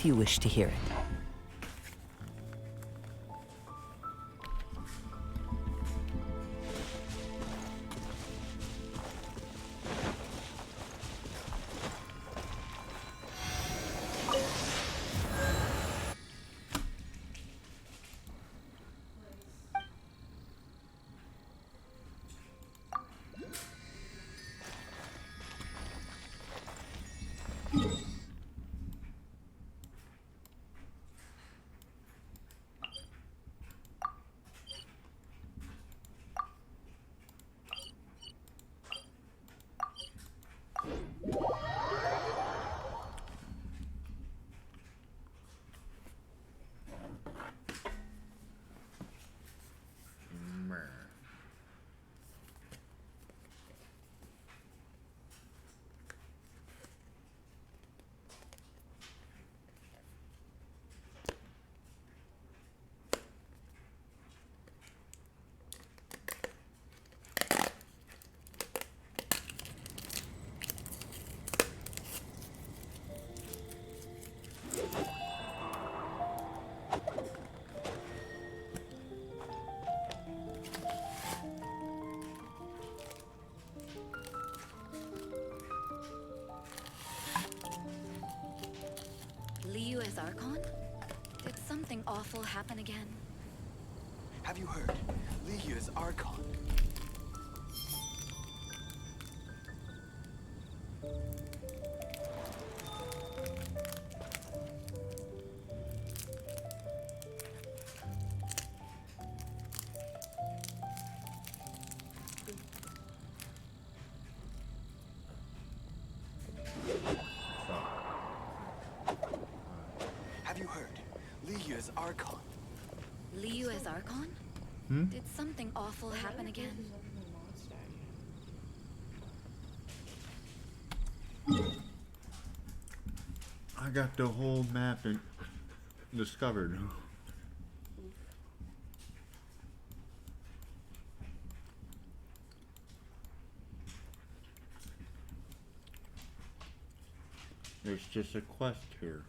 if you wish to hear it. Liu as Archon? Did something awful happen again? Have you heard? Liu is Archon. Have you heard? Liu is Archon. Liu as Archon? Hmm? Did something awful happen again? I got the whole map discovered. There's just a quest here.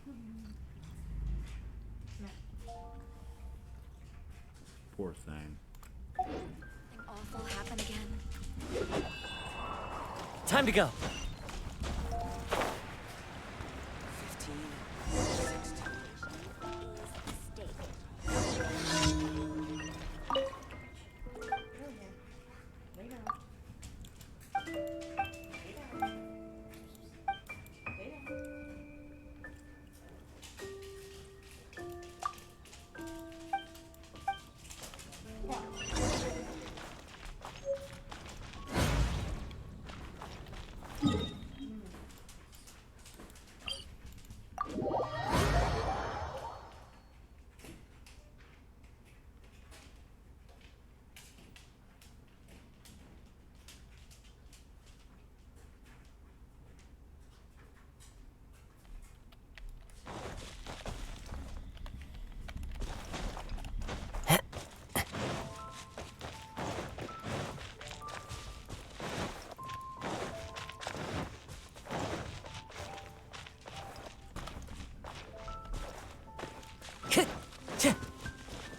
Poor thing. Something awful happen again? Time to go! 15, 16.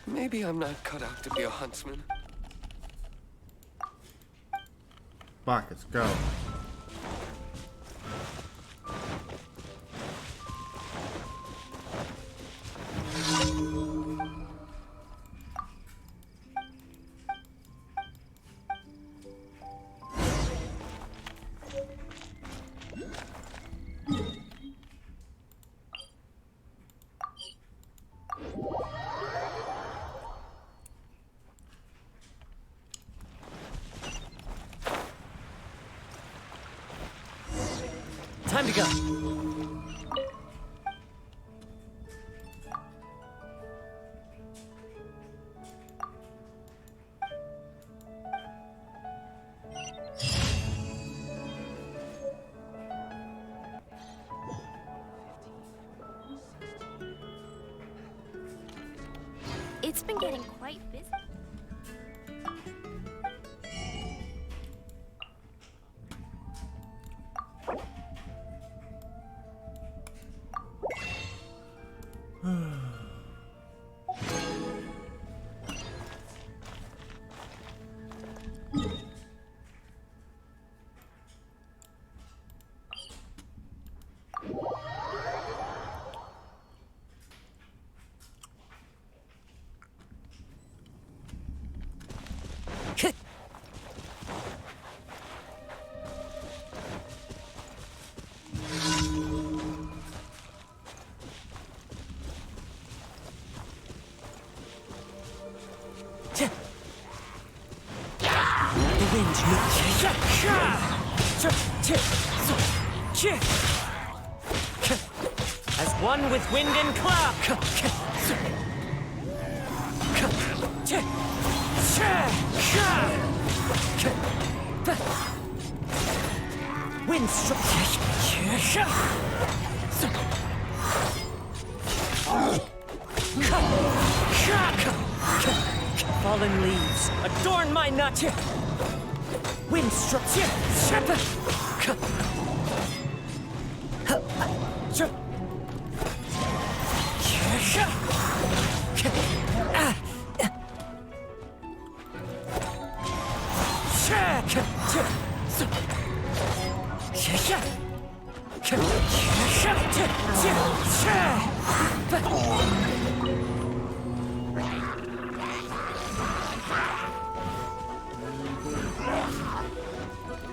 Maybe I'm not cut out to be a huntsman. Fuck, let's go. Time to go! It's been getting quite busy. The wind as one with wind and cloud. Wind fallen leaves adorn my nut. Wind struck.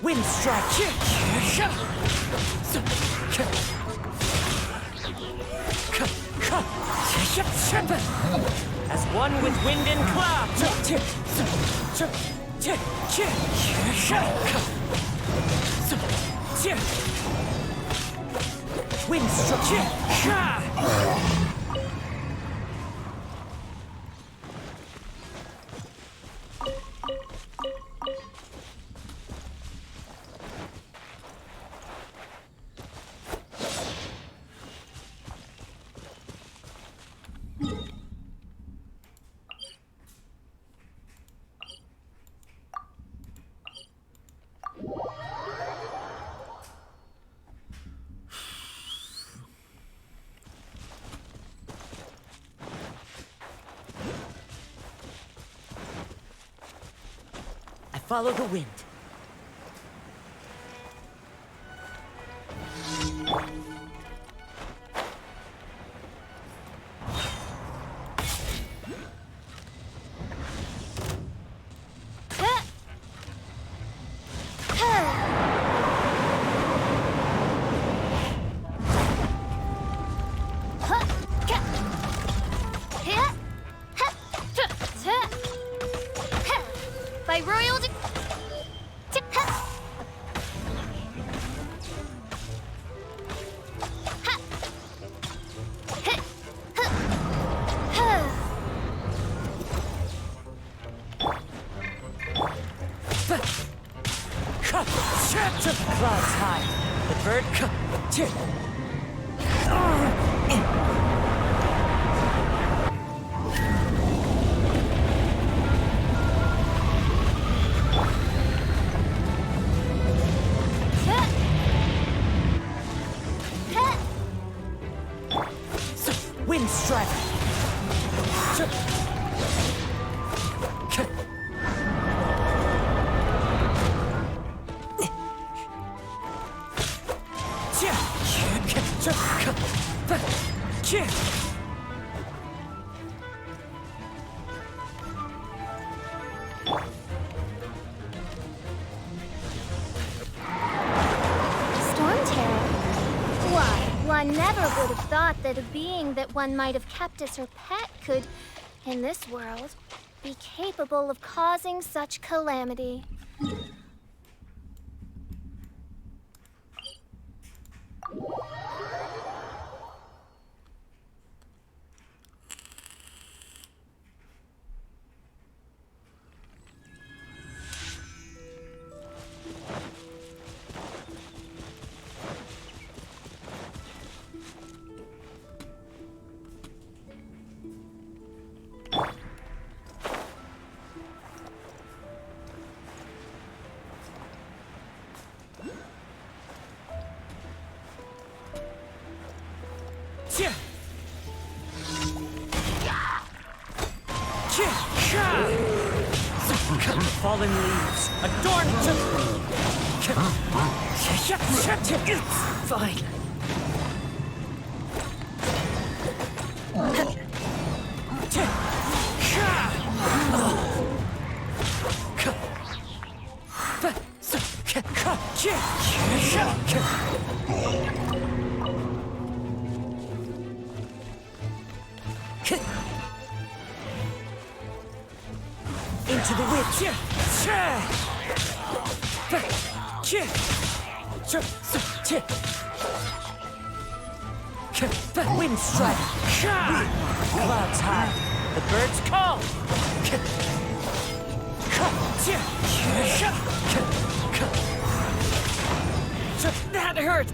Wind strike. As one with wind and cloud. Wind struck. Follow the wind. By royal Clouds high. The bird wind strike. One never would have thought that a being that one might have kept as her pet could, in this world, be capable of causing such calamity. Fallen leaves, adorned to... Fine. Into the wind. Wind strike. Clouds high. The birds call. That hurt.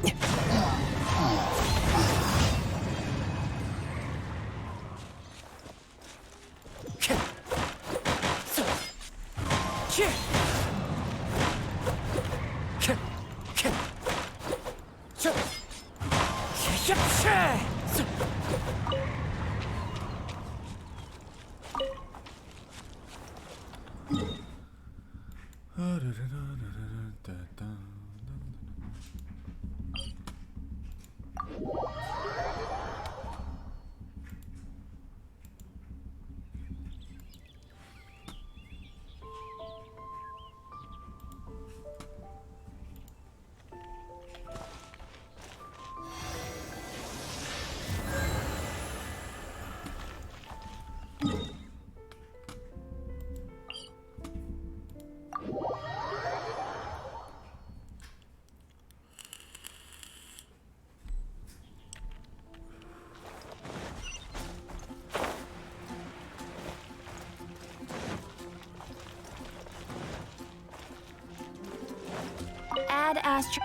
Ad Astra.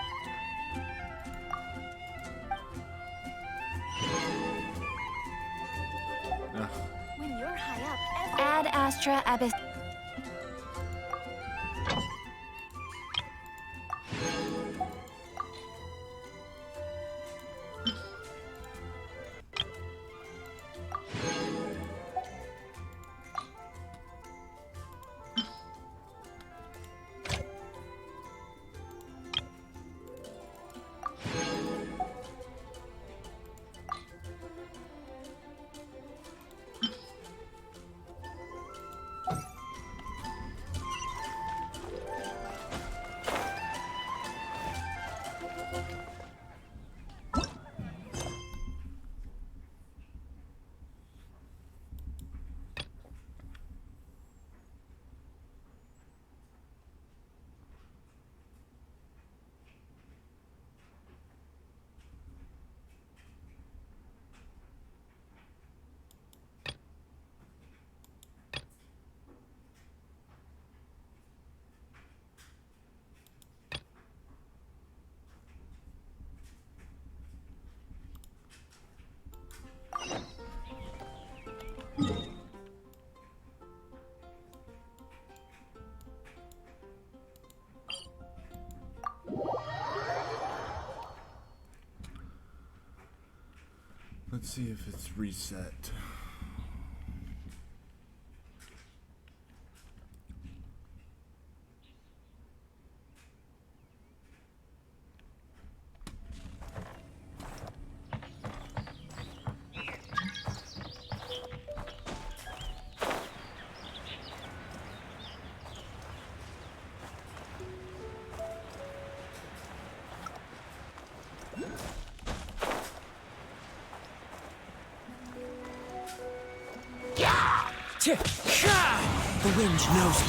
When you're high up, Ad Astra Abyss. Let's see if it's reset. The wind knows me.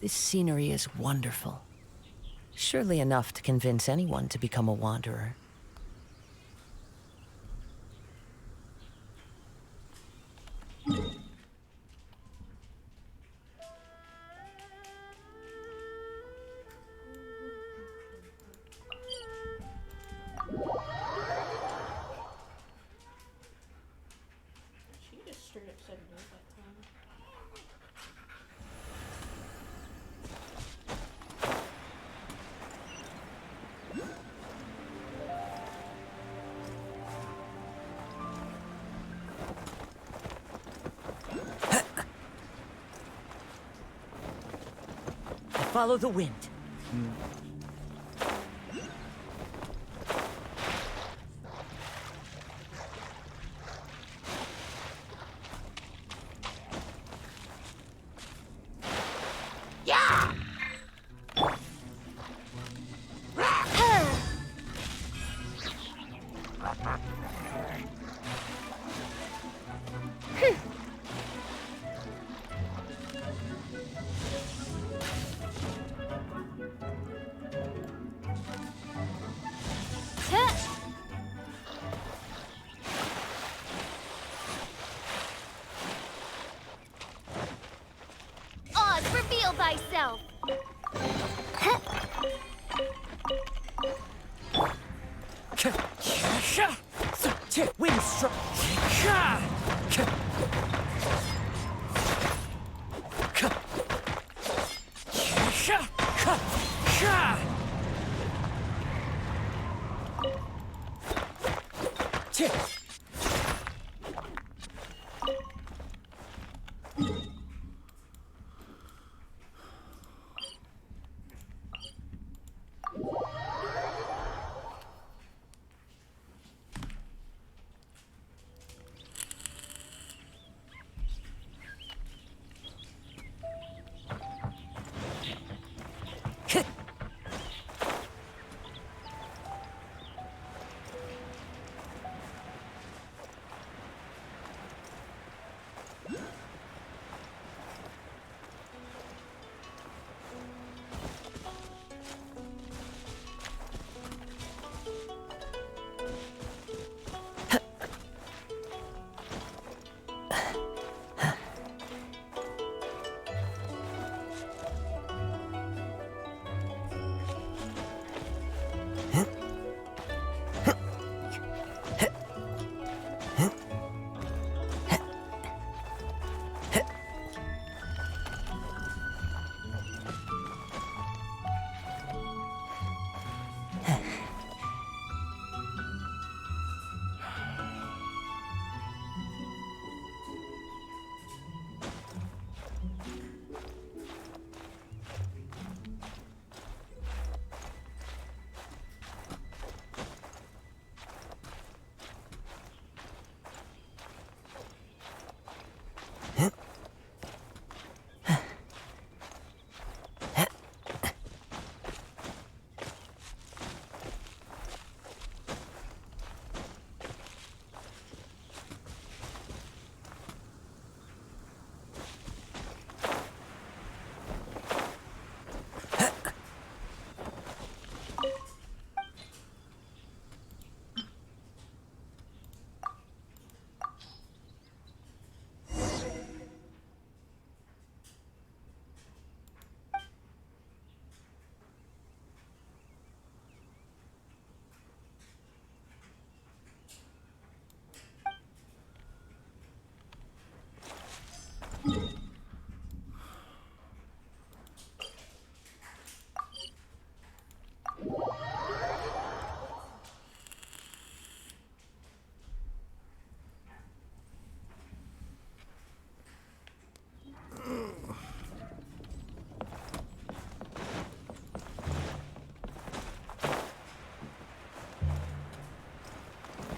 This scenery is wonderful. Surely enough to convince anyone to become a wanderer. She just straight up said no that time. Follow the wind. Oz, reveal thyself! Wind strike.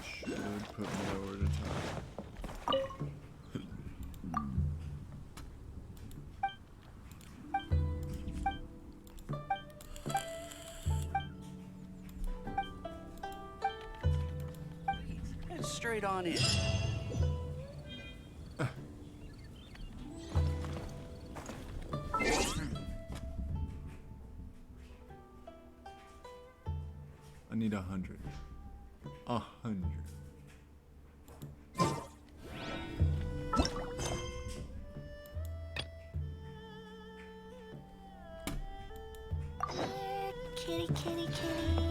Should put me over the top. Head straight on in. I need 100. 100. Kitty, kitty, kitty.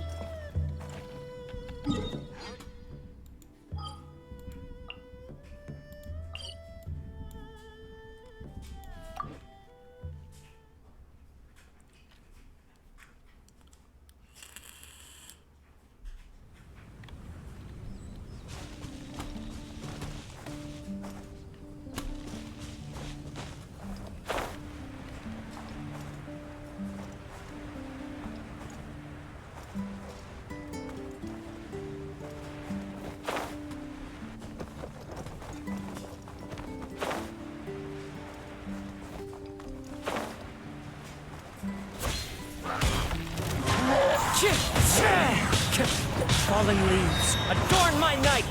Fallen leaves adorn my night.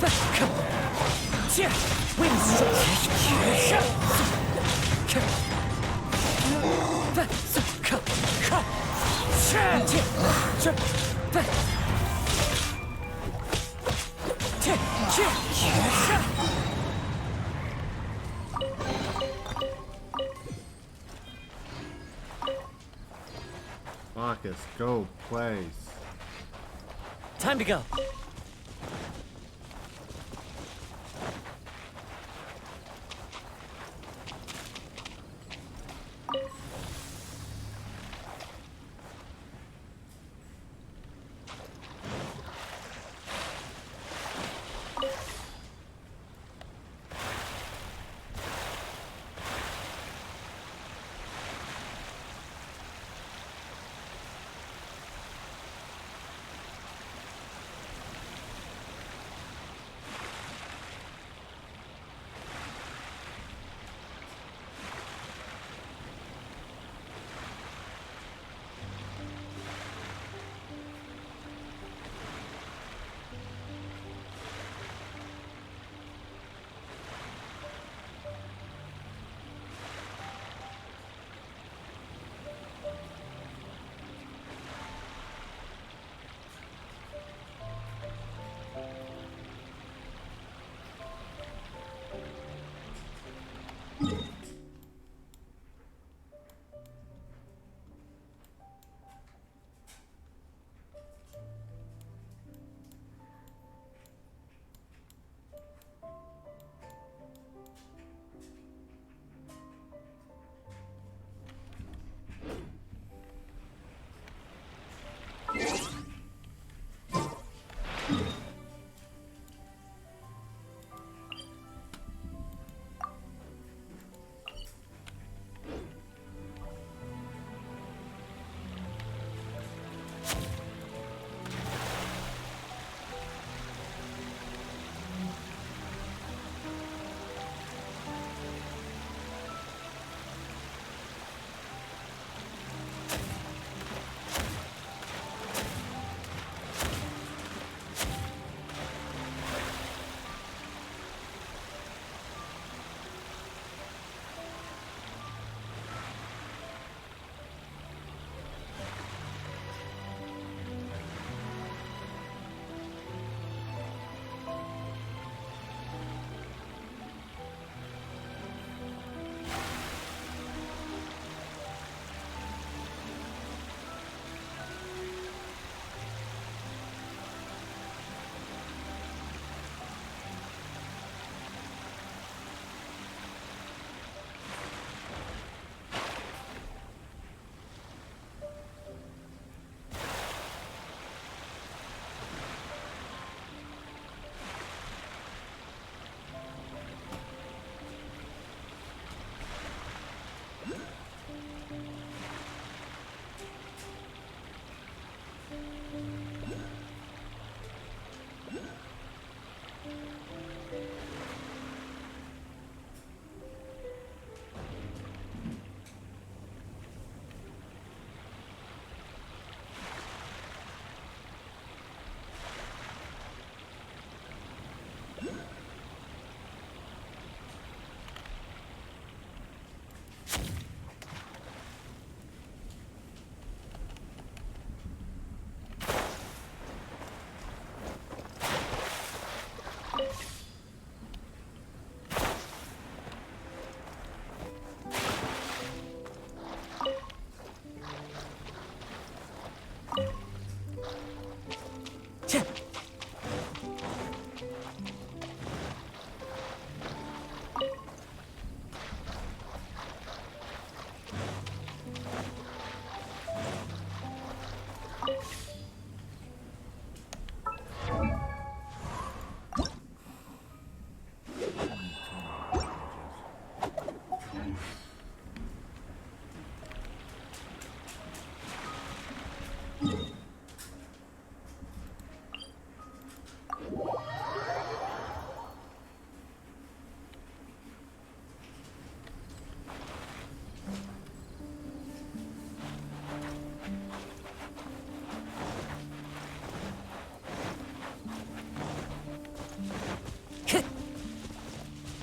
Marcus, go, place. Time to go.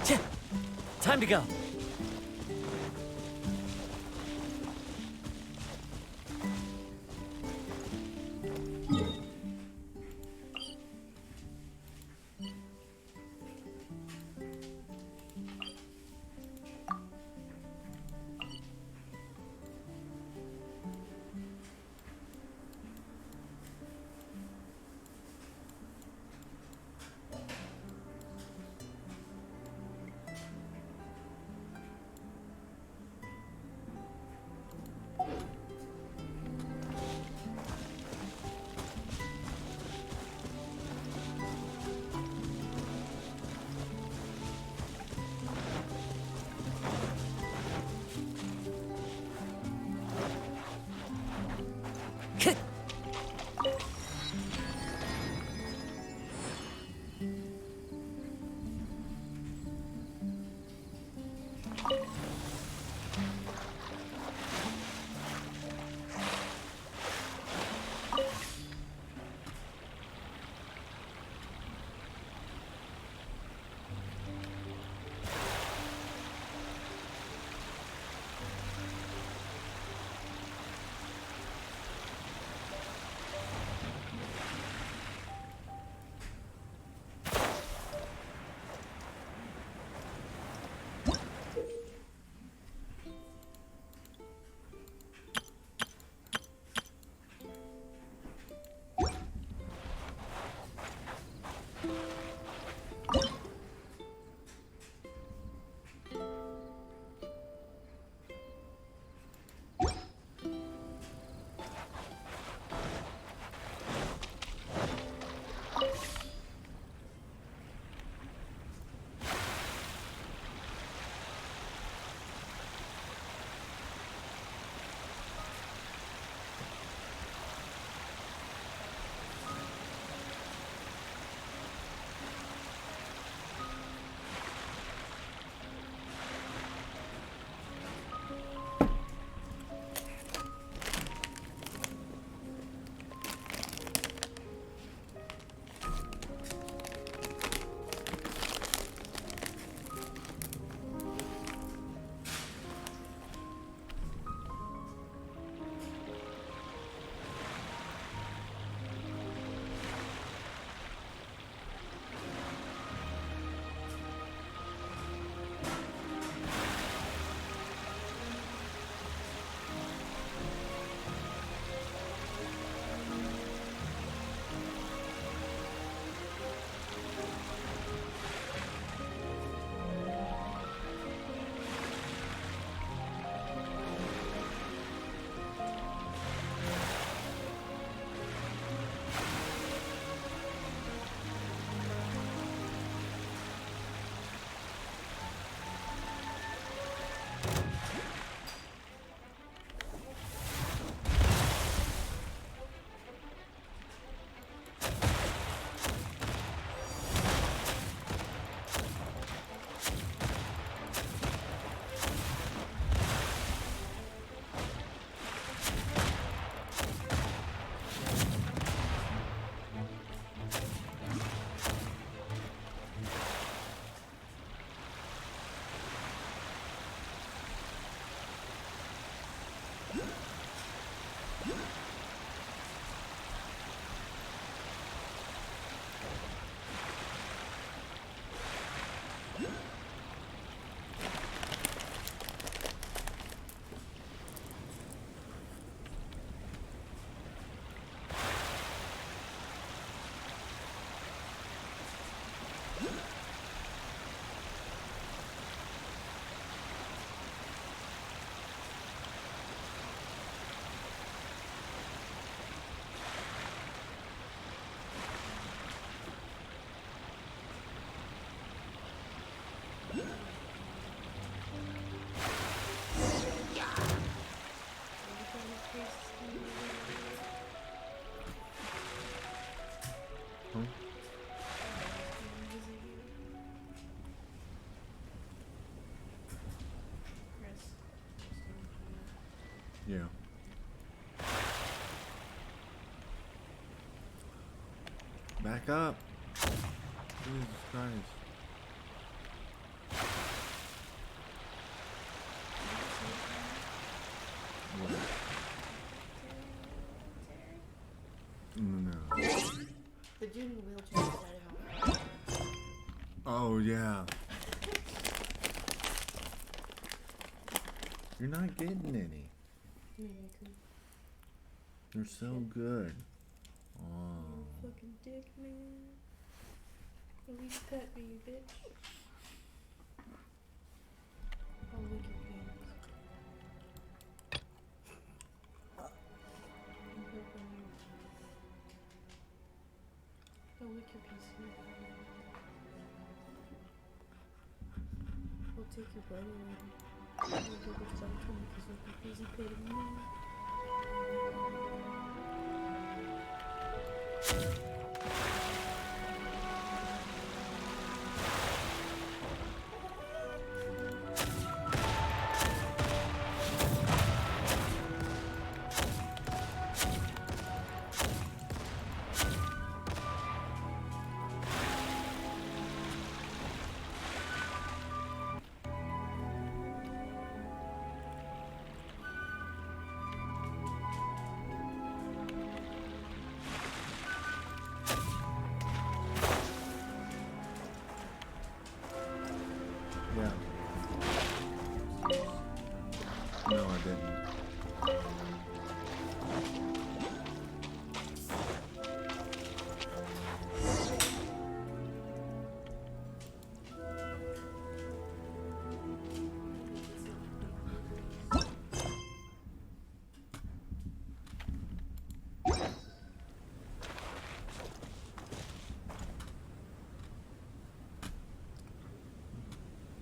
Tch. Time to go. Huh? Yeah. Back up. Jesus Christ. What? No. The dude in the wheelchair decided how. Oh, yeah. You're not getting any. Maybe I could. You're so good. Oh. Fucking dick, man. At least pet me, you bitch. I'll lick your pants. I'm hoping you. I'll lick your PC. I'll take your buddy around. I'll give it some to me because you'll be busy petting me. Yeah. No, I didn't.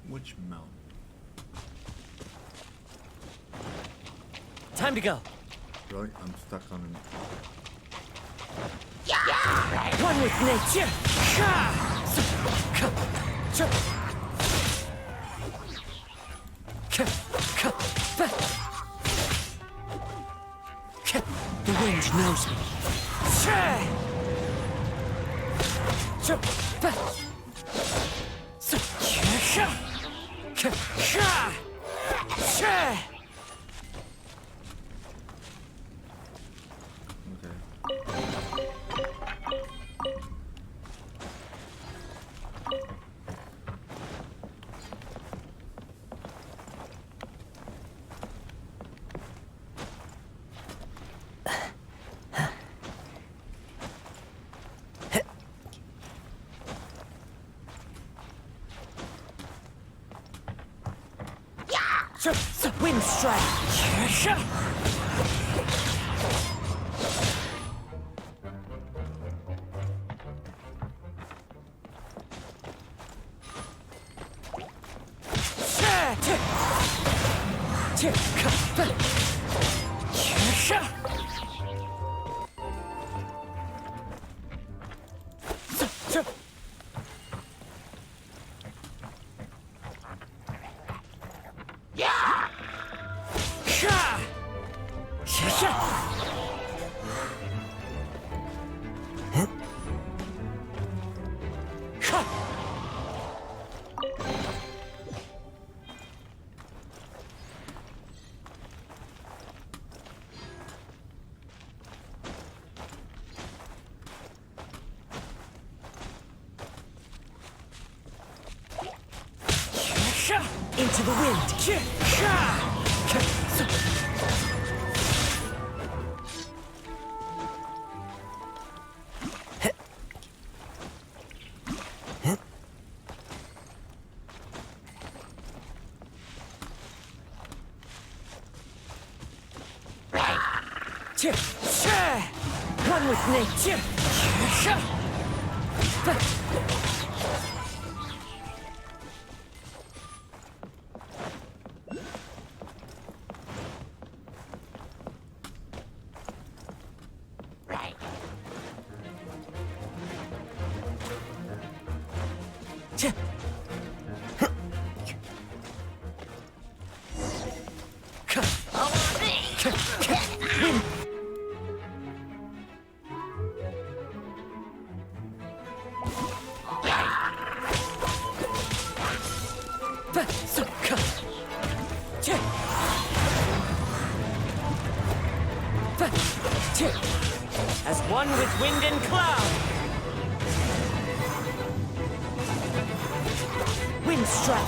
Which mountain? Time to go. Really? I'm stuck on an... One with nature. The wind knows me. Okay. Wind strike. Into the wind. One with nature. As one with wind and cloud. Wind strike.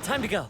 Time to go.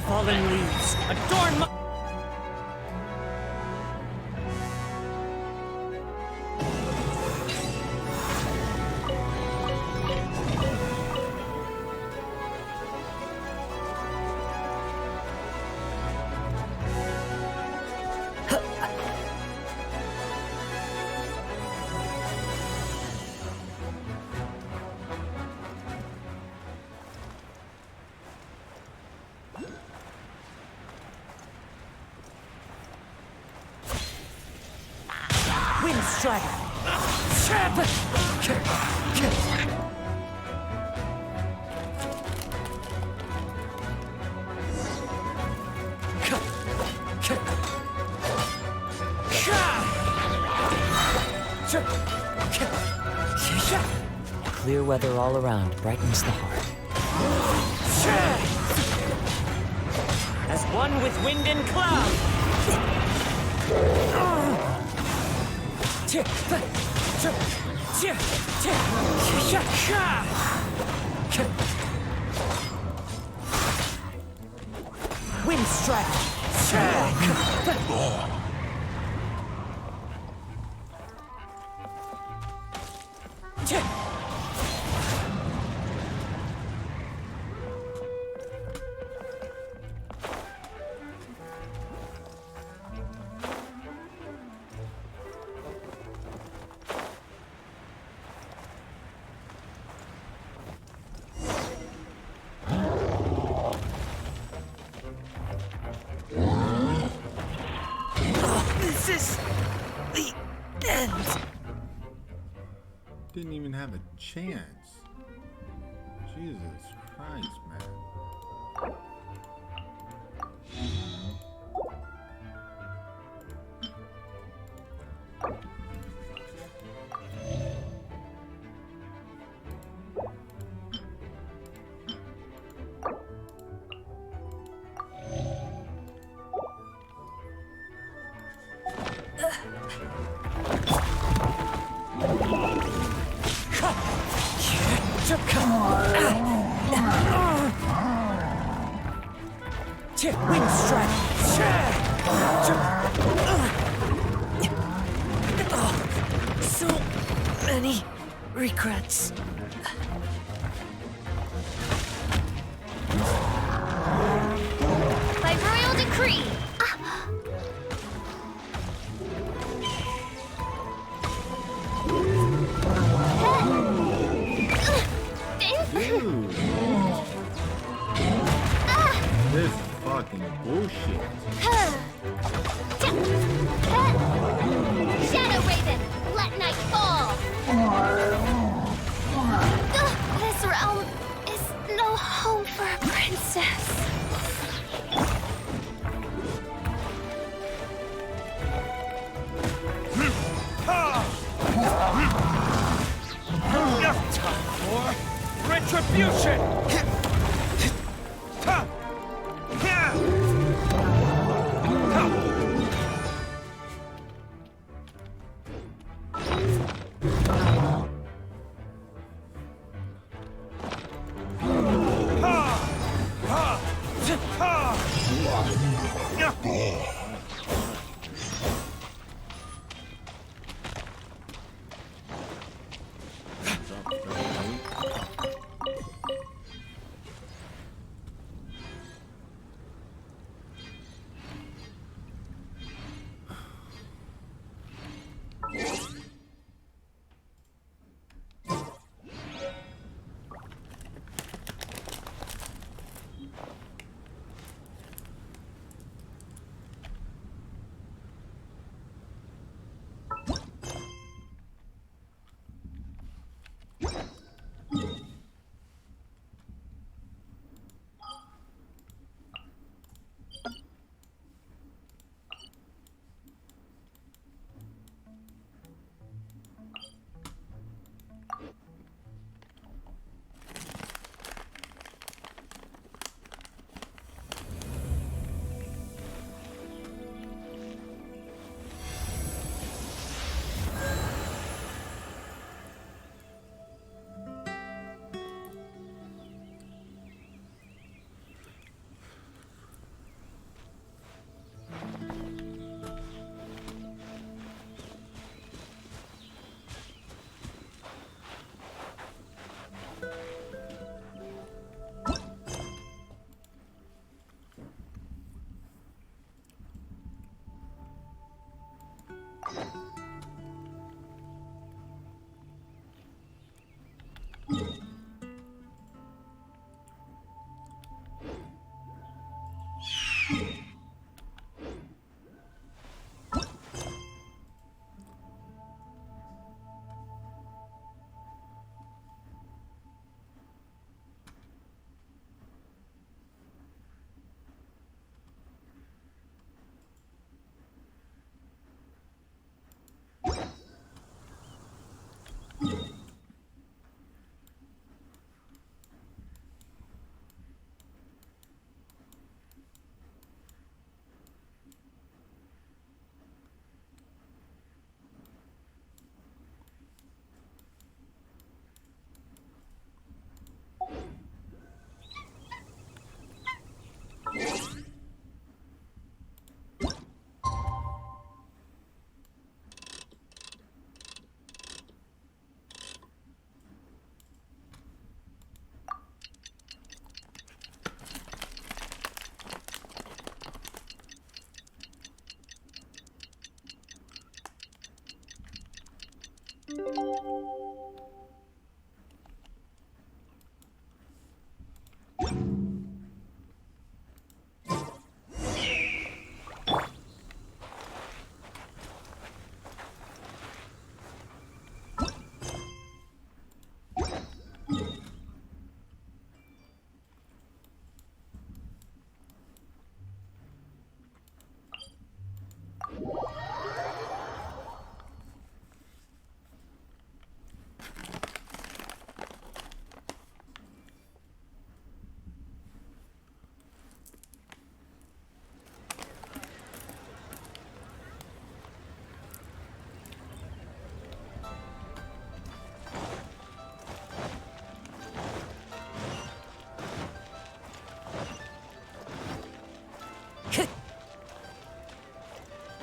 Fallen leaves adorn my... Wind strider. Clear weather all around brightens the heart. As one with wind and cloud. Wind strike. This is the end. Didn't even have a chance. Jesus Christ, man. Wind strike. So many regrets. By royal decree. fucking bullshit. Shadow Raven, let night fall! This realm is no home for a princess. Time for retribution!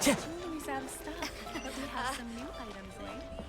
Jewelry's out of stock, but we have some new items, eh?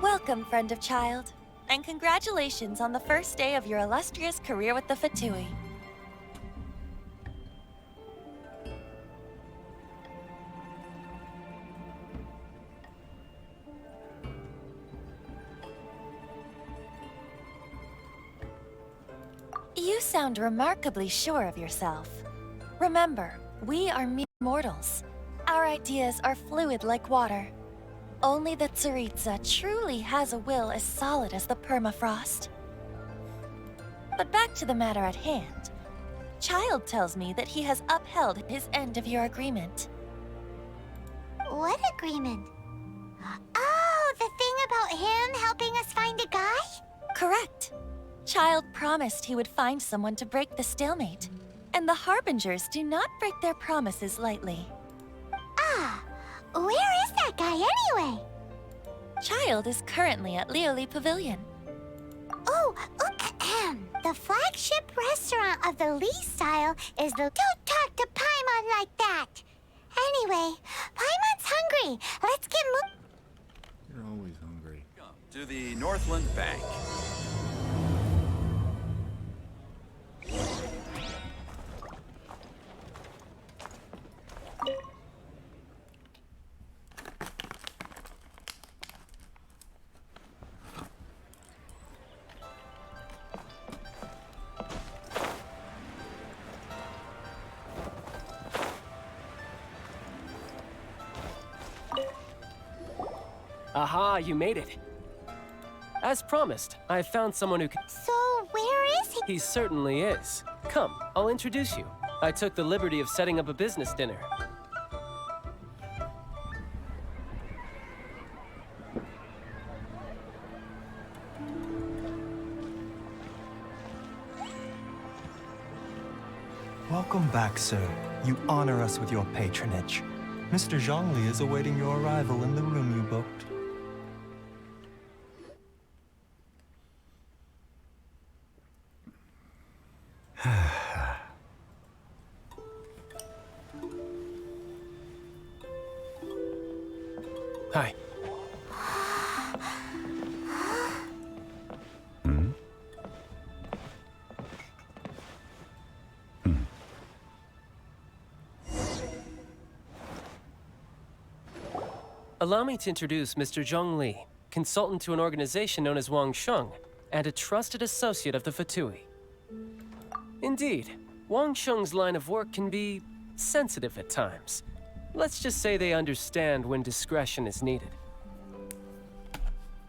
Welcome, friend of child, and congratulations on the first day of your illustrious career with the Fatui. You sound remarkably sure of yourself. Remember, we are mere mortals. Our ideas are fluid like water. Only the Tsaritsa truly has a will as solid as the permafrost. But back to the matter at hand. Child tells me that he has upheld his end of your agreement. What agreement? Oh, the thing about him helping us find a guy? Correct. Child promised he would find someone to break the stalemate. And the Harbingers do not break their promises lightly. Ah, where is that guy anyway? Child is currently at Lioli Pavilion. Oh, the flagship restaurant of the Lee style is the Don't talk to Paimon like that! Anyway, Paimon's hungry. Let's get You're always hungry. To the Northland Bank. Aha, you made it. As promised, I found someone who can... So, where is he? He certainly is. Come, I'll introduce you. I took the liberty of setting up a business dinner. Welcome back, sir. You honor us with your patronage. Mr. Zhongli is awaiting your arrival in the room you booked. Hi. Allow me to introduce Mr. Zhong Li, consultant to an organization known as Wang Sheng, and a trusted associate of the Fatui. Indeed, Wang Sheng's line of work can be sensitive at times. Let's just say they understand when discretion is needed.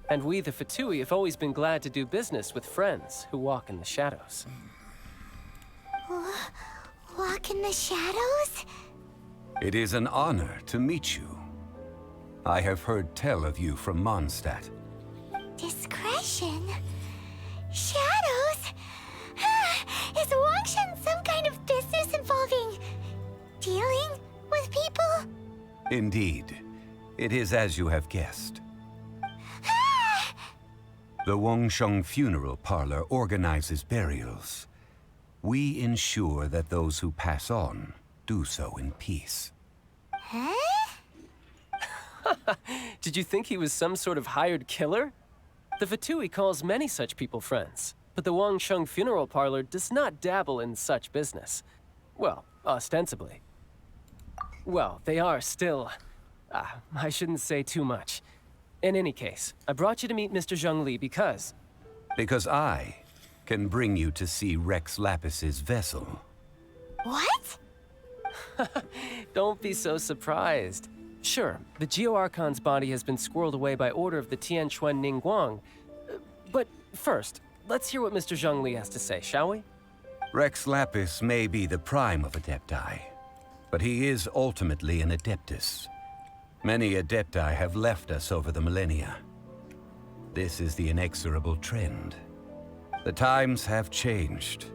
And we, the Fatui, have always been glad to do business with friends who walk in the shadows. Walk in the shadows? It is an honor to meet you. I have heard tell of you from Mondstadt. Discretion? Shadows? Is Wangshan some kind of business involving dealing with people? Indeed. It is as you have guessed. The Wangsheng Funeral Parlor organizes burials. We ensure that those who pass on do so in peace. Huh? Did you think he was some sort of hired killer? The Fatui calls many such people friends, but the Wang Sheng Funeral Parlor does not dabble in such business. Well, ostensibly. Well, they are still... I shouldn't say too much. In any case, I brought you to meet Mr. Zhong Li because... Because I can bring you to see Rex Lapis's vessel. What? Don't be so surprised. Sure, the Geo-Archon's body has been squirreled away by order of the Tianquan Ningguang. But first, let's hear what Mr. Zhong Li has to say, shall we? Rex Lapis may be the prime of Adepti, but he is ultimately an Adeptus. Many Adepti have left us over the millennia. This is the inexorable trend. The times have changed.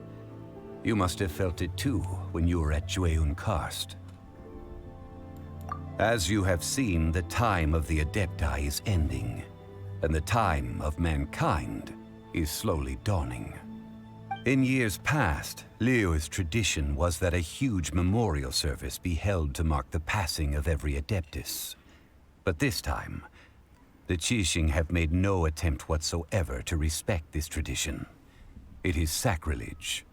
You must have felt it too when you were at Jueyun Karst. As you have seen, the time of the Adepti is ending, and the time of mankind is slowly dawning. In years past, Liu's tradition was that a huge memorial service be held to mark the passing of every Adeptus. But this time, The Qixing have made no attempt whatsoever to respect this tradition. It is sacrilege.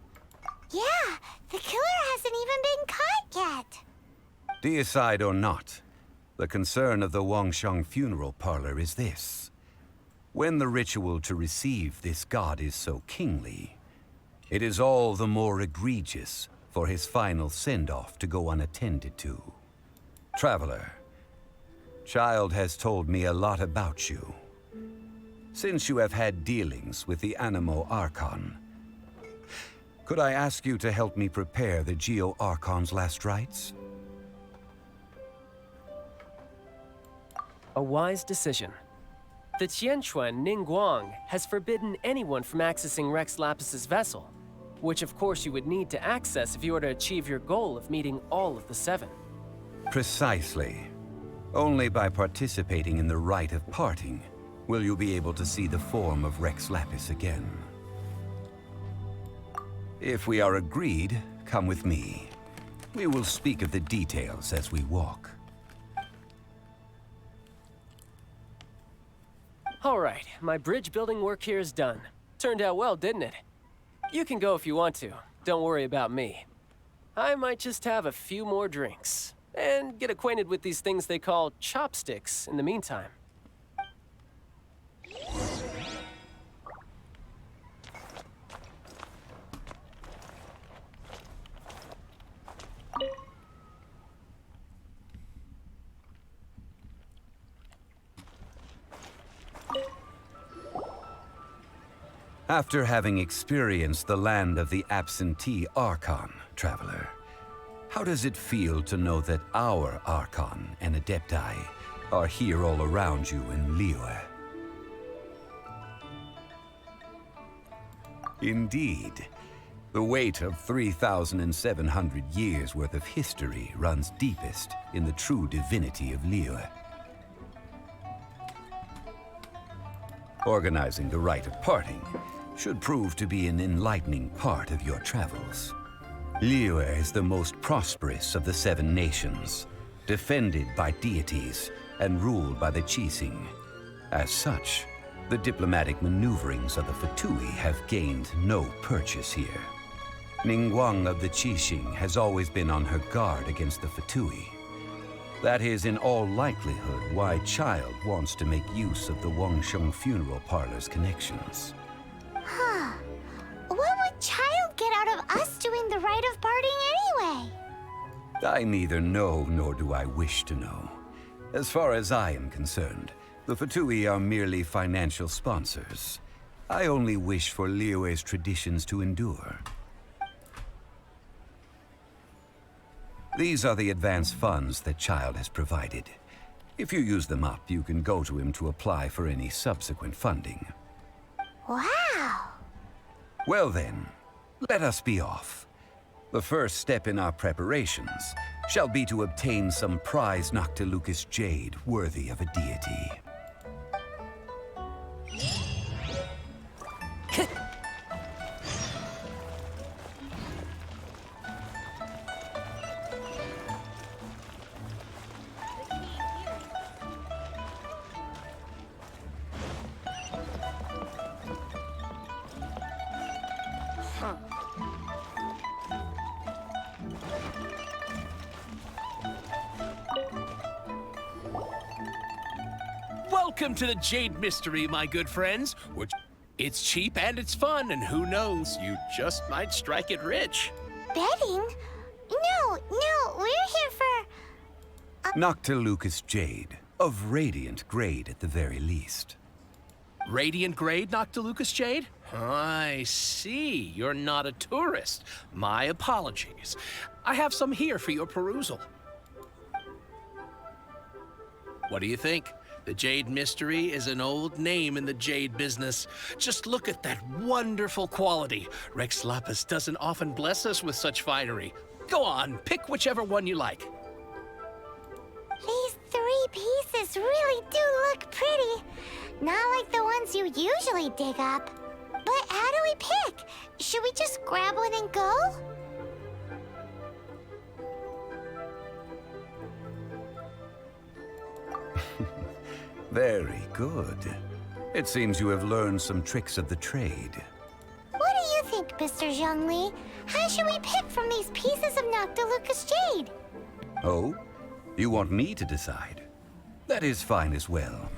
Yeah, the killer hasn't even been caught yet. Deicide or not, the concern of the Wangsheng funeral parlor is this. When the ritual to receive this god is so kingly, it is all the more egregious for his final send-off to go unattended to. Traveler, Child has told me a lot about you. Since you have had dealings with the Animo Archon, could I ask you to help me prepare the Geo Archon's last rites? A wise decision. The Tianquan Ningguang has forbidden anyone from accessing Rex Lapis's vessel, which of course you would need to access if you were to achieve your goal of meeting all of the seven. Precisely. Only by participating in the rite of parting will you be able to see the form of Rex Lapis again. If we are agreed, come with me. We will speak of the details as we walk. All right, my bridge building work here is done. Turned out well, didn't it? You can go if you want to. Don't worry about me. I might just have a few more drinks and get acquainted with these things they call chopsticks in the meantime. After having experienced the land of the absentee Archon, Traveler, how does it feel to know that our Archon and Adepti are here all around you in Liyue? Indeed, the weight of 3,700 years' worth of history runs deepest in the true divinity of Liyue. Organizing the rite of parting should prove to be an enlightening part of your travels. Liyue is the most prosperous of the seven nations, defended by deities and ruled by the Qixing. As such, the diplomatic maneuverings of the Fatui have gained no purchase here. Ningguang of the Qixing has always been on her guard against the Fatui. That is in all likelihood why Child wants to make use of the Wangsheng funeral parlor's connections. Huh. What would Child get out of us doing the rite of parting anyway? I neither know nor do I wish to know. As far as I am concerned, the Fatui are merely financial sponsors. I only wish for Liyue's traditions to endure. These are the advance funds that Child has provided. If you use them up, you can go to him to apply for any subsequent funding. Wow! Well then, let us be off. The first step in our preparations shall be to obtain some prized Noctilucous jade worthy of a deity. Welcome to the Jade Mystery, my good friends. It's cheap and it's fun, and who knows, you just might strike it rich. Betting? No, we're here for... Noctilucous jade, of radiant grade at the very least. Radiant grade Noctilucous jade? I see. You're not a tourist. My apologies. I have some here for your perusal. What do you think? The Jade Mystery is an old name in the jade business. Just look at that wonderful quality. Rex Lapis doesn't often bless us with such finery. Go on, pick whichever one you like. These three pieces really do look pretty. Not like the ones you usually dig up. But how do we pick? Should we just grab one and go? Very good. It seems you have learned some tricks of the trade. What do you think, Mr. Zhongli? How should we pick from these pieces of Noctilucous jade? Oh? You want me to decide? That is fine as well.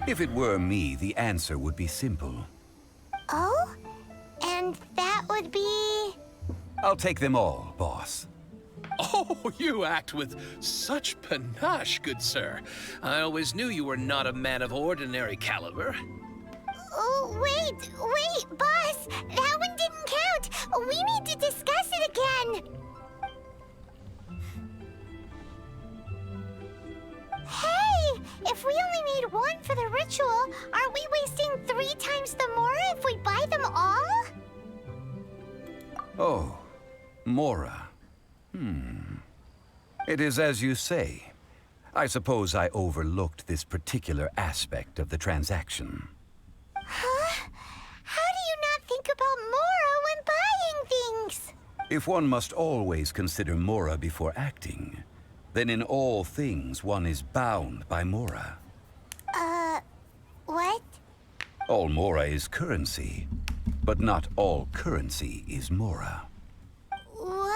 If it were me, the answer would be simple. Oh? And that would be... I'll take them all, boss. Oh, you act with such panache, good sir. I always knew you were not a man of ordinary caliber. Oh, wait, boss! That one didn't count! We need to discuss it again! Hey! If we only need one for the ritual, aren't we wasting 3 times the Mora if we buy them all? Oh, Mora. It is as you say. I suppose I overlooked this particular aspect of the transaction. Huh? How do you not think about Mora when buying things? If one must always consider Mora before acting, then in all things one is bound by Mora. What? All Mora is currency, but not all currency is Mora. What?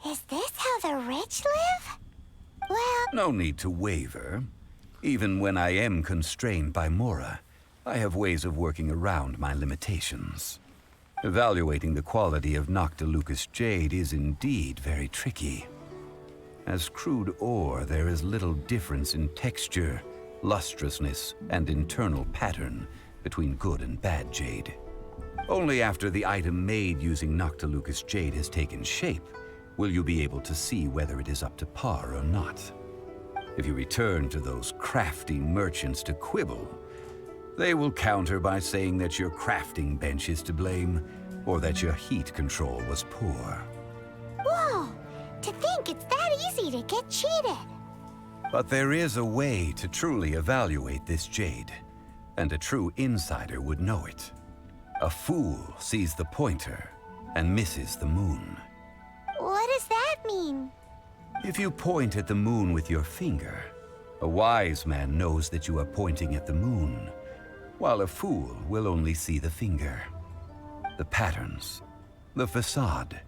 Is this how the rich live? Well... No need to waver. Even when I am constrained by Mora, I have ways of working around my limitations. Evaluating the quality of Noctilucous jade is indeed very tricky. As crude ore, there is little difference in texture, lustrousness, and internal pattern between good and bad jade. Only after the item made using Noctilucous jade has taken shape will you be able to see whether it is up to par or not. If you return to those crafty merchants to quibble, they will counter by saying that your crafting bench is to blame, or that your heat control was poor. Whoa! To think it's that easy to get cheated! But there is a way to truly evaluate this jade, and a true insider would know it. A fool sees the pointer and misses the moon. What does that mean? If you point at the moon with your finger, a wise man knows that you are pointing at the moon, while a fool will only see the finger. The patterns, the facade.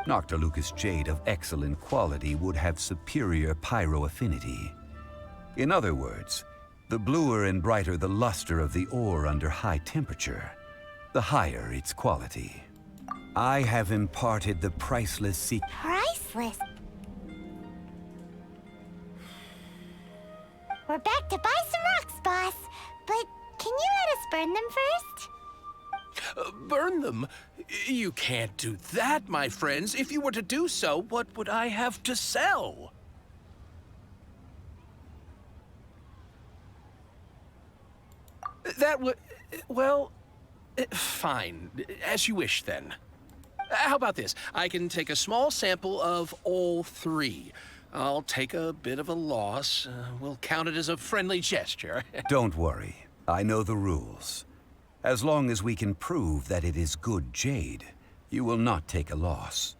Noctilucous jade of excellent quality would have superior pyro affinity. In other words, the bluer and brighter the luster of the ore under high temperature, the higher its quality. I have imparted the priceless secret. Priceless? We're back to buy some rocks, boss. But can you let us burn them first? Burn them? You can't do that, my friends. If you were to do so, what would I have to sell? That would... well... fine. As you wish, then. How about this? I can take a small sample of all 3. I'll take a bit of a loss. We'll count it as a friendly gesture. Don't worry. I know the rules. As long as we can prove that it is good jade, you will not take a loss.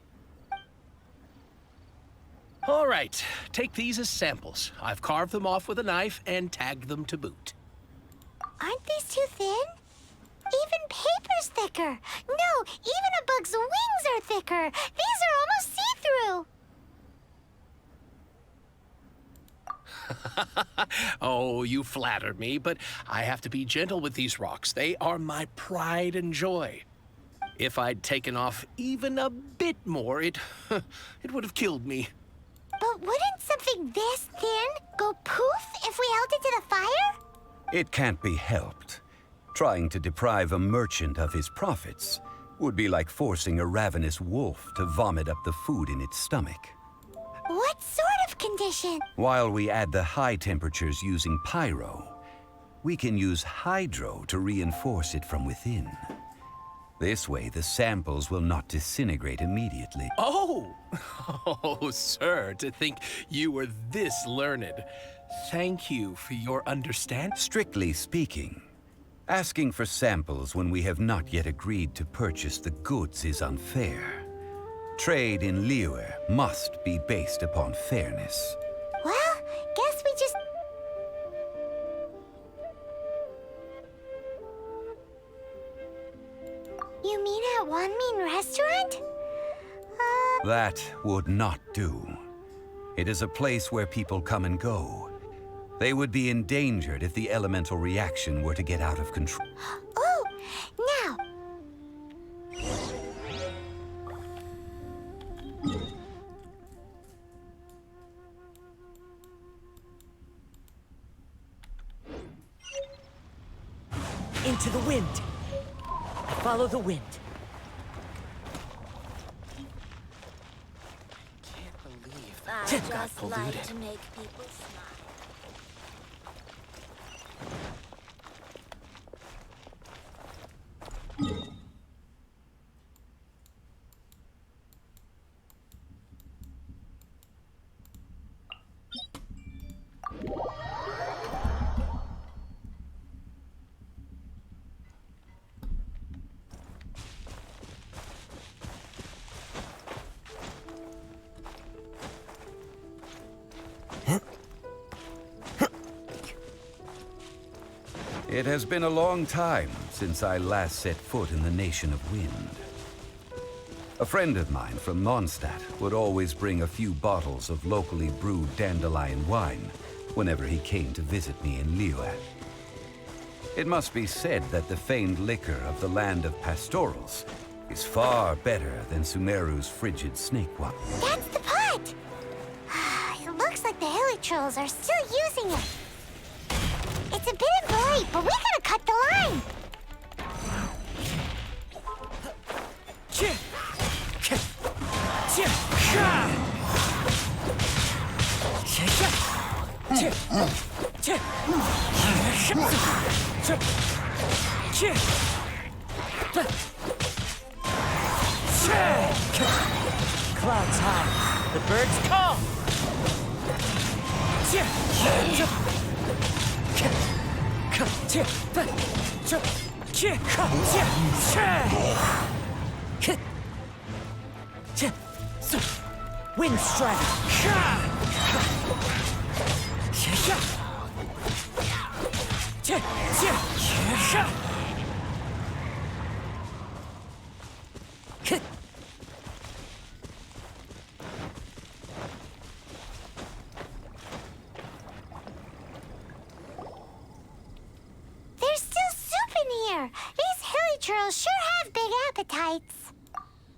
All right. Take these as samples. I've carved them off with a knife and tagged them to boot. Aren't these too thin? Even paper's thicker. No, even a bug's wings are thicker. These are almost see-through. Oh, you flatter me, but I have to be gentle with these rocks. They are my pride and joy. If I'd taken off even a bit more, it would have killed me. But wouldn't something this thin go poof if we held it to the fire? It can't be helped. Trying to deprive a merchant of his profits would be like forcing a ravenous wolf to vomit up the food in its stomach. What sort of condition? While we add the high temperatures using pyro, we can use hydro to reinforce it from within. This way, the samples will not disintegrate immediately. Oh! Oh, sir, to think you were this learned. Thank you for your understanding. Strictly speaking, asking for samples when we have not yet agreed to purchase the goods is unfair. Trade in Liyue must be based upon fairness. Well, guess You mean at Wanmin Restaurant? That would not do. It is a place where people come and go. They would be endangered if the elemental reaction were to get out of control. Oh, now. Into the wind. Follow the wind. Can't believe I that got just like polluted. to make people smile. It has been a long time since I last set foot in the Nation of Wind. A friend of mine from Mondstadt would always bring a few bottles of locally brewed dandelion wine whenever he came to visit me in Liyue. It must be said that the famed liquor of the land of pastorals is far better than Sumeru's frigid snake wine. That's the pot! It looks like the hilly trolls are still using it. It's a bit of late, but we gotta cut the line! Clouds high. The birds call. Wind strike. There's still soup in here! These hilly trolls sure have big appetites.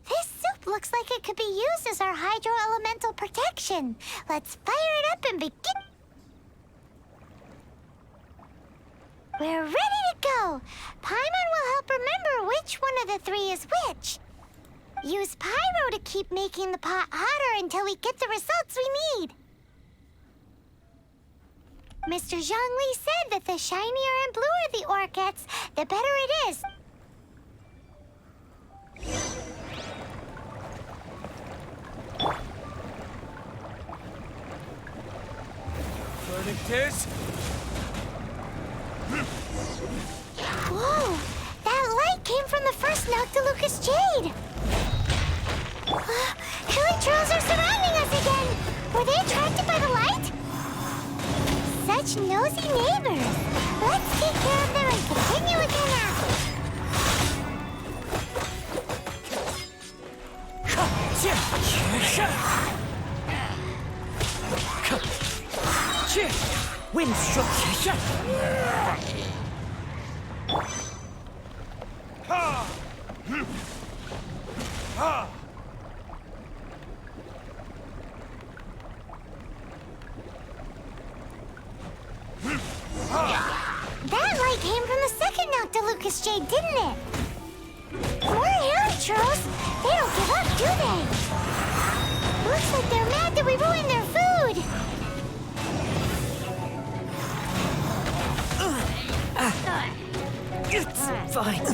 This soup looks like it could be used as our hydro-elemental protection. Let's fire it up and begin. We're ready to go. Paimon will help remember which one of the three is which. Use pyro to keep making the pot hotter until we get the results we need. Mr. Zhongli said that the shinier and bluer the ore gets, the better it is. Whoa! That light came from the first Noctilucous Jade! Hilly trolls are surrounding us again! Were they attracted by the light? Such nosy neighbors! Let's take care of them and continue with their nap! Wind struck. That light came from the second Noctilucous Jade, didn't it? More hilly trolls! They don't give up, do they? Looks like they're mad that we ruined their food! It's fine.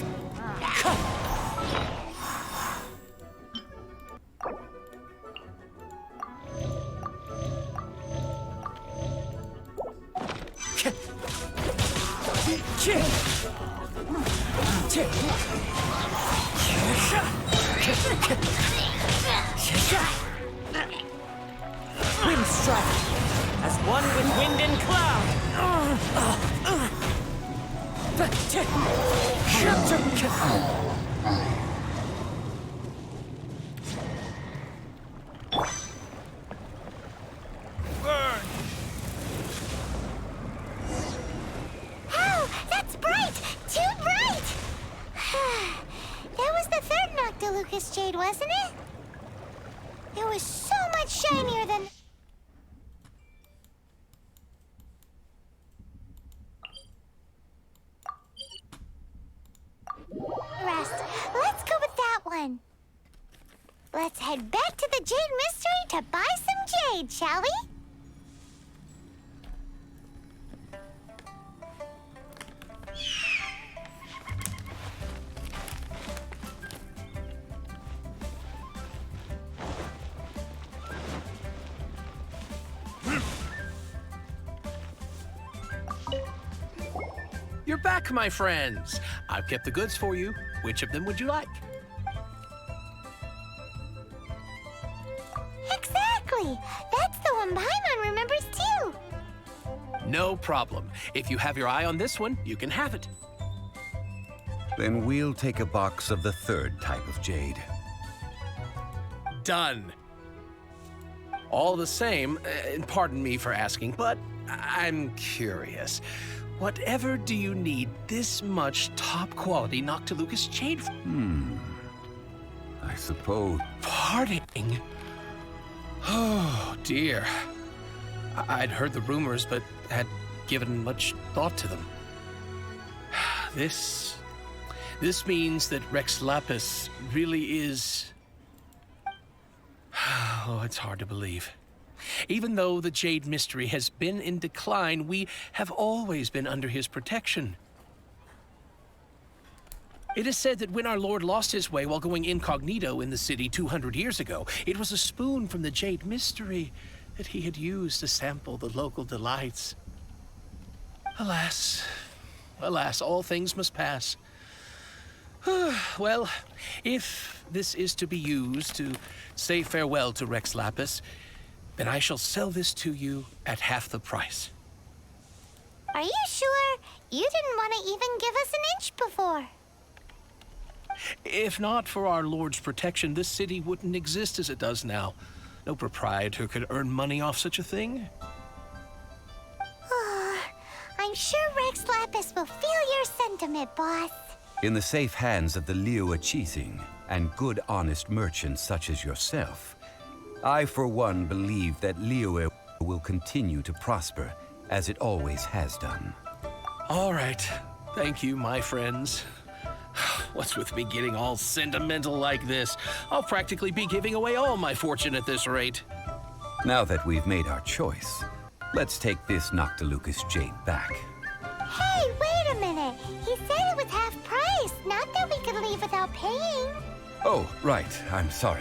Wind strike. As one with wind and cloud. wasn't it? It was so much shinier than... Rest. Let's go with that one. Let's head back to the Jade Mystery to buy some jade, shall we? You're back, my friends. I've kept the goods for you. Which of them would you like? Exactly. That's the one Paimon remembers too. No problem. If you have your eye on this one, you can have it. Then we'll take a box of the third type of jade. Done. All the same, and pardon me for asking, but I'm curious. Whatever do you need this much top-quality Noctilucous jade for? I suppose... Parting? Oh, dear. I'd heard the rumors, but had given much thought to them. This means that Rex Lapis really is... Oh, it's hard to believe. Even though the Jade Mystery has been in decline, we have always been under his protection. It is said that when our Lord lost his way while going incognito in the city 200 years ago, it was a spoon from the Jade Mystery that he had used to sample the local delights. Alas, alas, all things must pass. Well, if this is to be used to say farewell to Rex Lapis, then I shall sell this to you at half the price. Are you sure? You didn't want to even give us an inch before. If not for our Lord's protection, this city wouldn't exist as it does now. No proprietor could earn money off such a thing. I'm sure Rex Lapis will feel your sentiment, boss. In the safe hands of the Liu Chising and good honest merchants such as yourself, I for one believe that Liu will continue to prosper as it always has done. All right. Thank you, my friends. What's with me getting all sentimental like this? I'll practically be giving away all my fortune at this rate. Now that we've made our choice, let's take this Noctilucous jade back. Hey, wait a minute. He said it was half price, not that we could leave without paying. Oh, right. I'm sorry.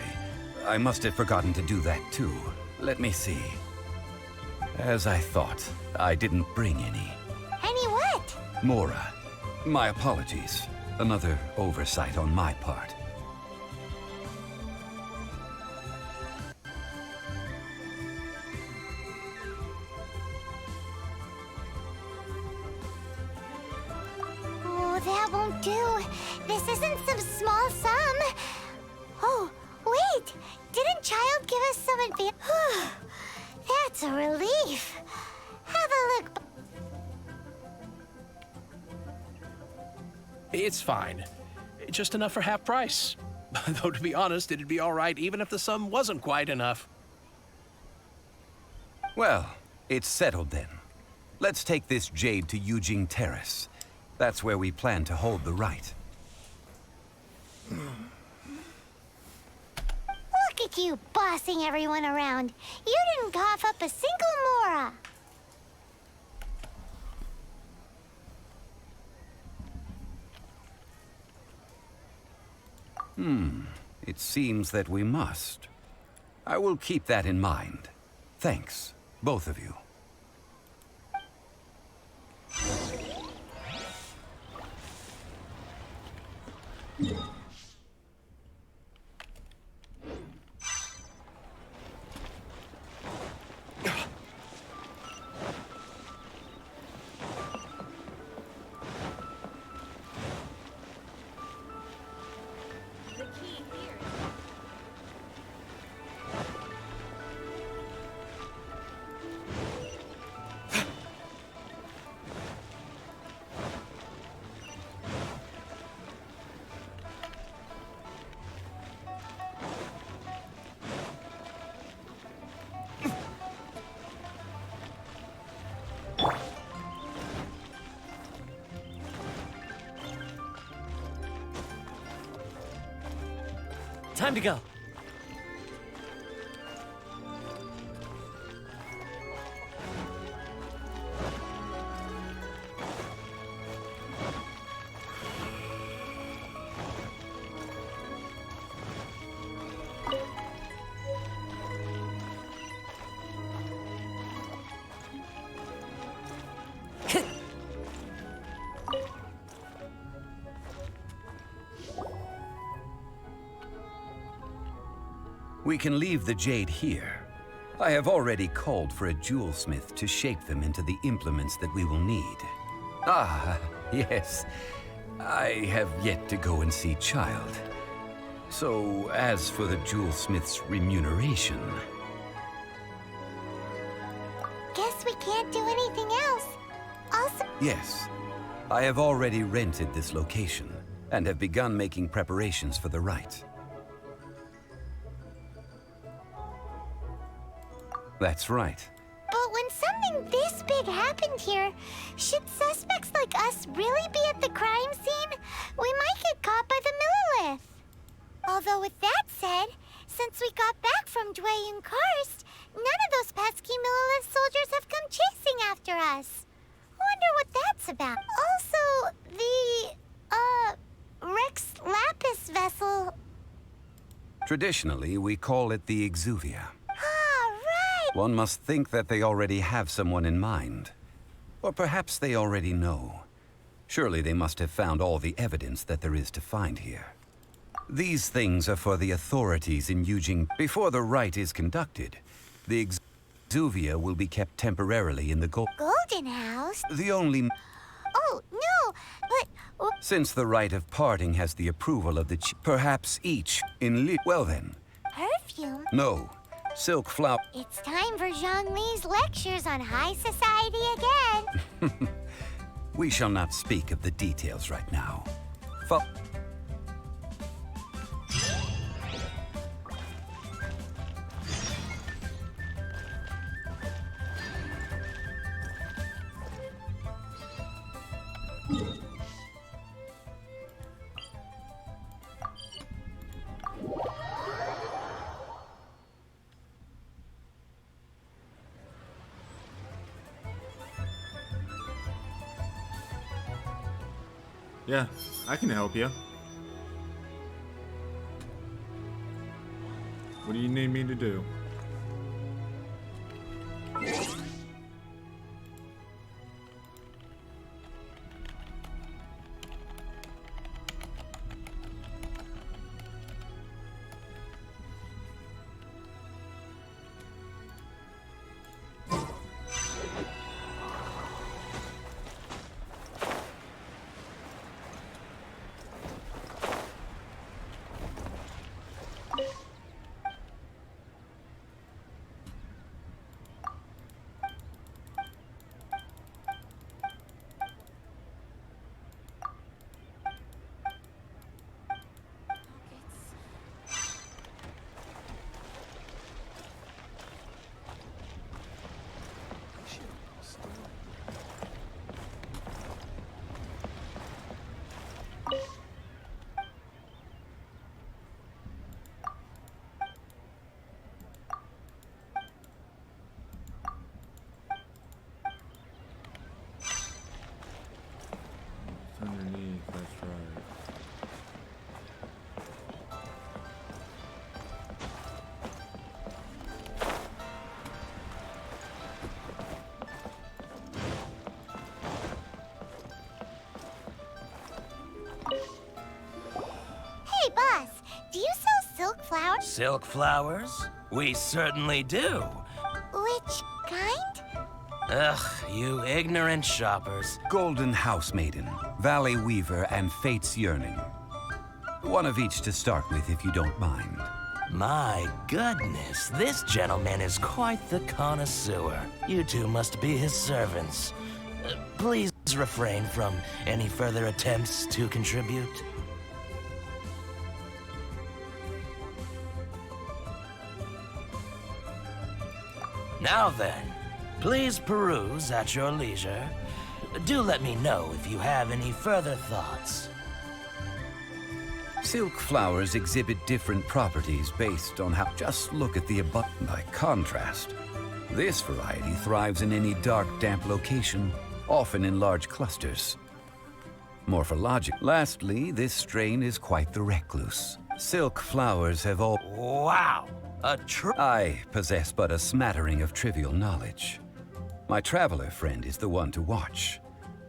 I must have forgotten to do that too. Let me see. As I thought, I didn't bring any. Any what? Mora. My apologies. Another oversight on my part. Oh, that won't do. This isn't some small sum. Oh, wait. Didn't Child give us some advance? That's a relief. Have a look. It's fine. Just enough for half price. Though, to be honest, it'd be all right even if the sum wasn't quite enough. Well, it's settled then. Let's take this jade to Yujing Terrace. That's where we plan to hold the rite. Look at you bossing everyone around. You didn't cough up a single Mora. It seems that we must. I will keep that in mind. Thanks, both of you. Time to go. We can leave the jade here. I have already called for a jewelsmith to shape them into the implements that we will need. Ah, yes. I have yet to go and see Child. So, as for the jewelsmith's remuneration... Guess we can't do anything else. Also, Yes. I have already rented this location, and have begun making preparations for the rite. That's right. but when something this big happened here, should suspects like us really be at the crime scene? We might get caught by the Millilith. Although with that said, since we got back from Dwayne Karst, none of those pesky Millilith soldiers have come chasing after us. Wonder what that's about. Also, the, Rex Lapis vessel. Traditionally, we call it the Exuvia. Ah, right! One must think that they already have someone in mind. Or perhaps they already know. Surely they must have found all the evidence that there is to find here. These things are for the authorities in Eugene. Before the rite is conducted, the Exuvia will be kept temporarily in the Golden House? The only... Oh, no, but... Since the rite of parting has the approval of the perhaps each in well then. Perfume? No. Silk flower... It's time for Zhongli's lectures on high society again. We shall not speak of the details right now. Yeah, I can help you. What do you need me to do? Underneath, that's right. Hey, boss, do you sell silk flowers? Silk flowers? We certainly do. Which kind? Ugh, you ignorant shoppers. Golden House Maiden, Valley Weaver, and Fate's Yearning. One of each to start with, if you don't mind. My goodness, this gentleman is quite the connoisseur. You two must be his servants. Please refrain from any further attempts to contribute. Now then, please peruse at your leisure. Do let me know if you have any further thoughts. Silk flowers exhibit different properties based on how... Just look at the above. By contrast, this variety thrives in any dark, damp location, often in large clusters. Morphologic. Lastly, this strain is quite the recluse. Silk flowers have all... Wow! I possess but a smattering of trivial knowledge. My traveler friend is the one to watch.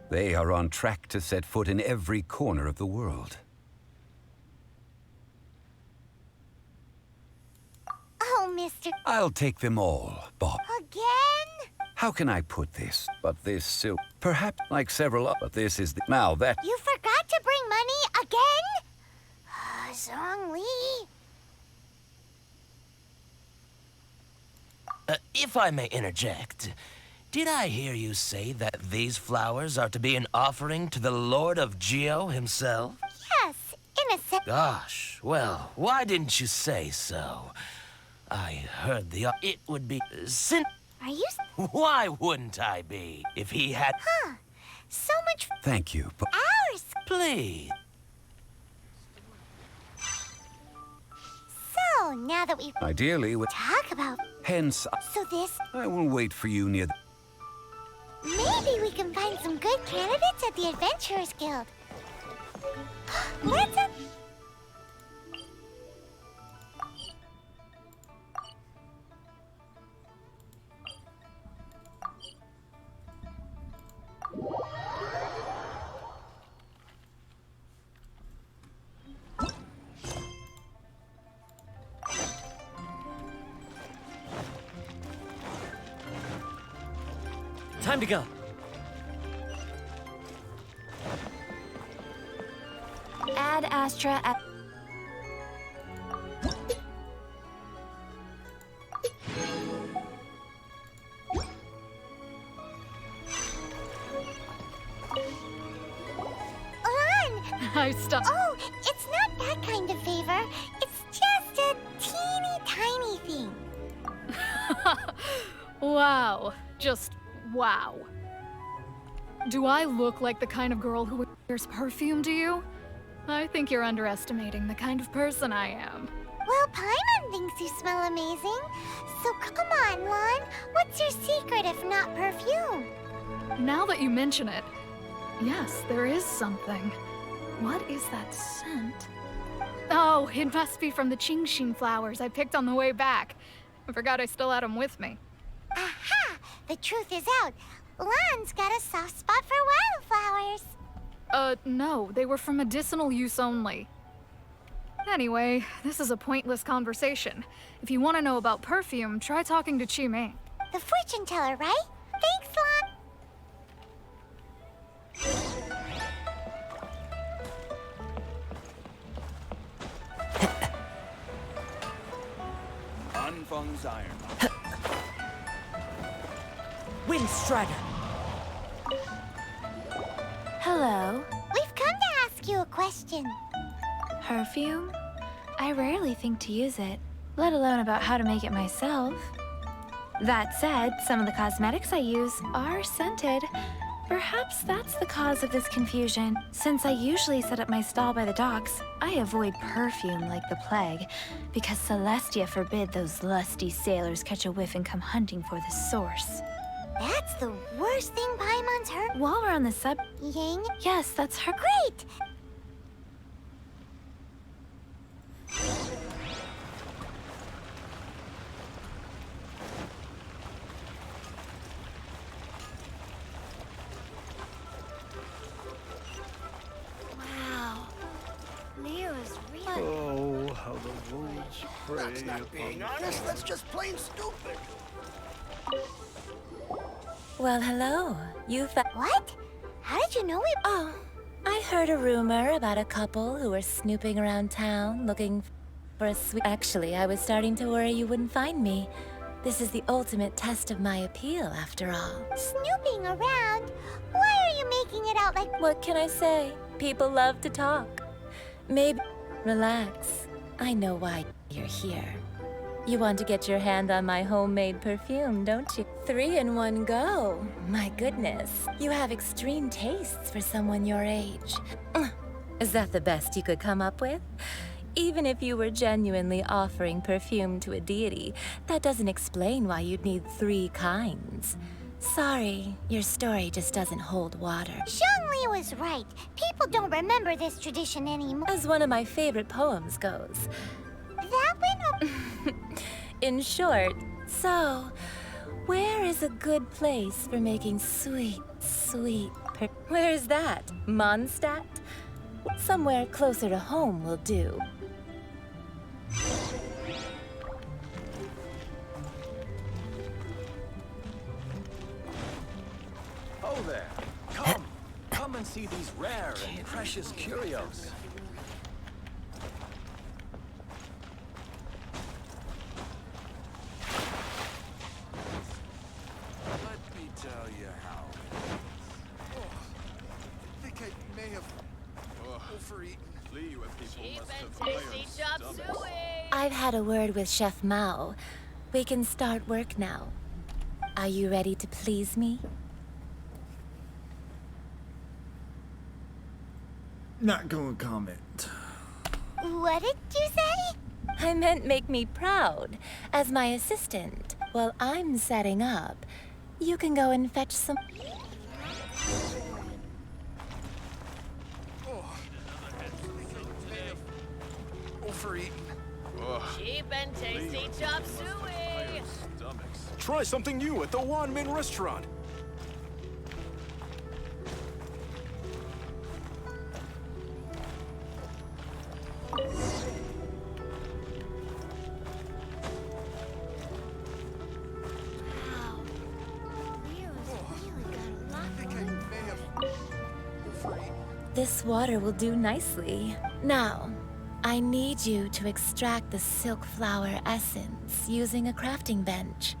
They are on track to set foot in every corner of the world. Oh, Mr. I'll take them all, Bob. Again? How can I put this? But this silk... Perhaps like several... But this is the... Now that... You forgot to bring money again? Zhongli. If I may interject, did I hear you say that these flowers are to be an offering to the Lord of Geo himself? Yes, in a sense. Gosh, well, why didn't you say so? I heard it would be... Are you... Why wouldn't I be, if he had... Huh. So much... Thank you, but... Ours! Please. So, now that we've... Ideally, Talk about... Hence, So this... I will wait for you near the... Maybe we can find some good candidates at the Adventurers Guild. Let's... Time to go. Add Astra at... I stop. Oh, it's not that kind of favor. It's just a teeny tiny thing. Wow. Just wow. Do I look like the kind of girl who wears perfume to you? I think you're underestimating the kind of person I am. Well, Paimon thinks you smell amazing. So come on, Lon. What's your secret if not perfume? Now that you mention it, yes, there is something. What is that scent? Oh, it must be from the Qingxin flowers I picked on the way back. I forgot I still had them with me. Aha! The truth is out. Lon's got a soft spot for wildflowers. No, they were for medicinal use only. Anyway, this is a pointless conversation. If you want to know about perfume, try talking to Qi Ming. The fortune teller, right? Thanks, Lon. Anfeng's iron. Wind Strider. Hello. We've come to ask you a question. Perfume? I rarely think to use it, let alone about how to make it myself. That said, some of the cosmetics I use are scented. Perhaps that's the cause of this confusion. Since I usually set up my stall by the docks, I avoid perfume like the plague, because Celestia forbid those lusty sailors catch a whiff and come hunting for the source. That's the worst thing Paimon's heard. While we're on the Ying? Yes, that's her. Great! Wow. Nero's real. Oh, how the wolves prey. That's not being honest. That's just plain stupid. Well, hello. What? How did you know we... Oh, I heard a rumor about a couple who were snooping around town looking for a sweet... Actually, I was starting to worry you wouldn't find me. This is the ultimate test of my appeal, after all. Snooping around? Why are you making it out like... What can I say? People love to talk. Maybe... Relax. I know why you're here. You want to get your hand on my homemade perfume, don't you? 3 in one go. My goodness. You have extreme tastes for someone your age. Is that the best you could come up with? Even if you were genuinely offering perfume to a deity, that doesn't explain why you'd need 3 kinds. Sorry, your story just doesn't hold water. Zhongli was right. People don't remember this tradition anymore. As one of my favorite poems goes. That went In short, so, where is a good place for making sweet, sweet Where is that? Mondstadt? Somewhere closer to home will do. Oh there. Come and see these rare and precious curios. Let me tell you how. I think I may have overeaten. You people must have I've had a word with Chef Mao. We can start work now. Are you ready to please me? Not gonna comment. What did you say? I meant make me proud. As my assistant, while I'm setting up, you can go and fetch some... overeaten. Cheap and tasty chop suey. Try something new at the Wanmin restaurant. This water will do nicely. Now, I need you to extract the silk flower essence using a crafting bench.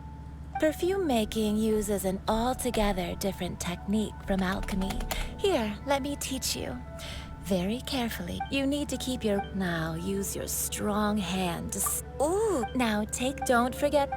Perfume making uses an altogether different technique from alchemy. Here, let me teach you. Very carefully. You need to keep your... Now, use your strong hand to... Ooh! Now, don't forget...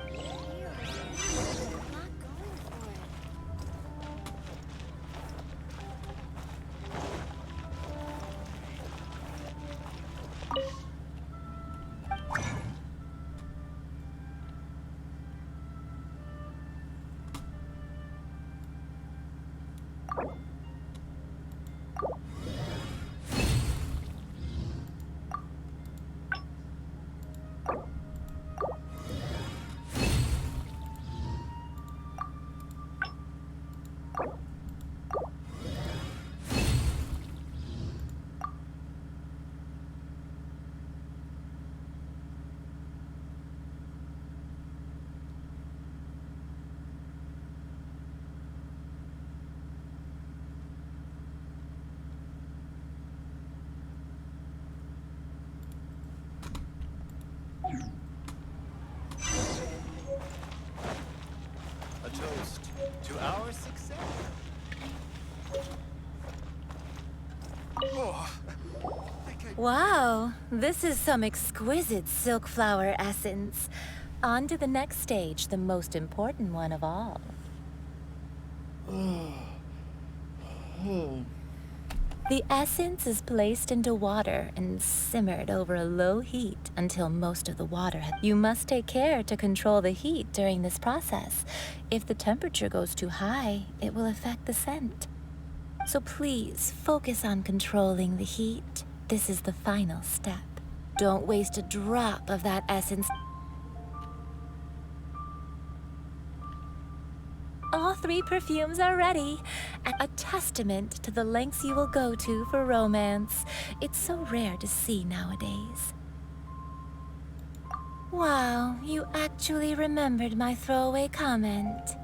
A toast to our success. Wow, this is some exquisite silk flower essence. On to the next stage, the most important one of all. The essence is placed into water and simmered over a low heat until most of the water has... You must take care to control the heat during this process. If the temperature goes too high, it will affect the scent. So please, focus on controlling the heat. This is the final step. Don't waste a drop of that essence. All 3 perfumes are ready. A testament to the lengths you will go to for romance. It's so rare to see nowadays. Wow, you actually remembered my throwaway comment.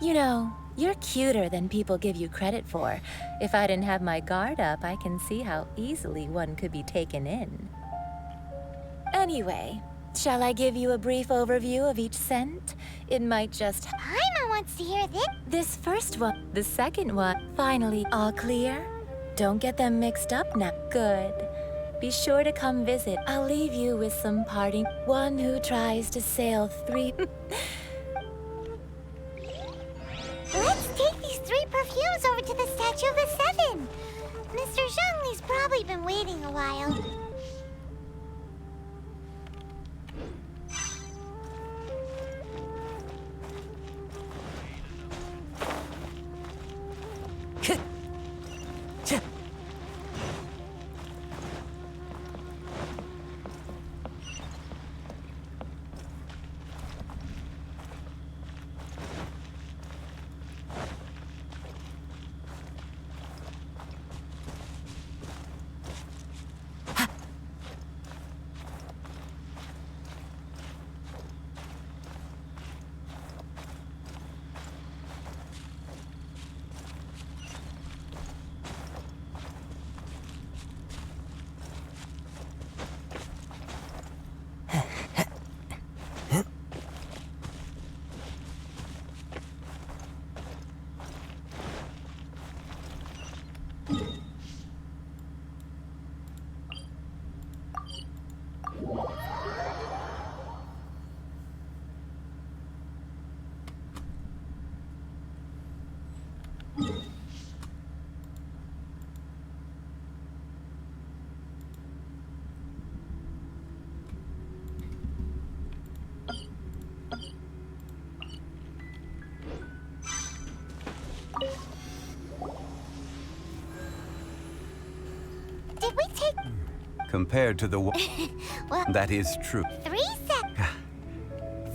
You know, you're cuter than people give you credit for. If I didn't have my guard up, I can see how easily one could be taken in. Anyway, shall I give you a brief overview of each scent? It might just... Paimon wants to hear this. This first one, the second one, finally, all clear? Don't get them mixed up now. Good. Be sure to come visit. I'll leave you with some parting. One who tries to sail 3... Let's take these 3 perfumes over to the Statue of the Seven. Mr. Zhongli's probably while. Did we take... Compared to the Well, that is true. 3 seconds.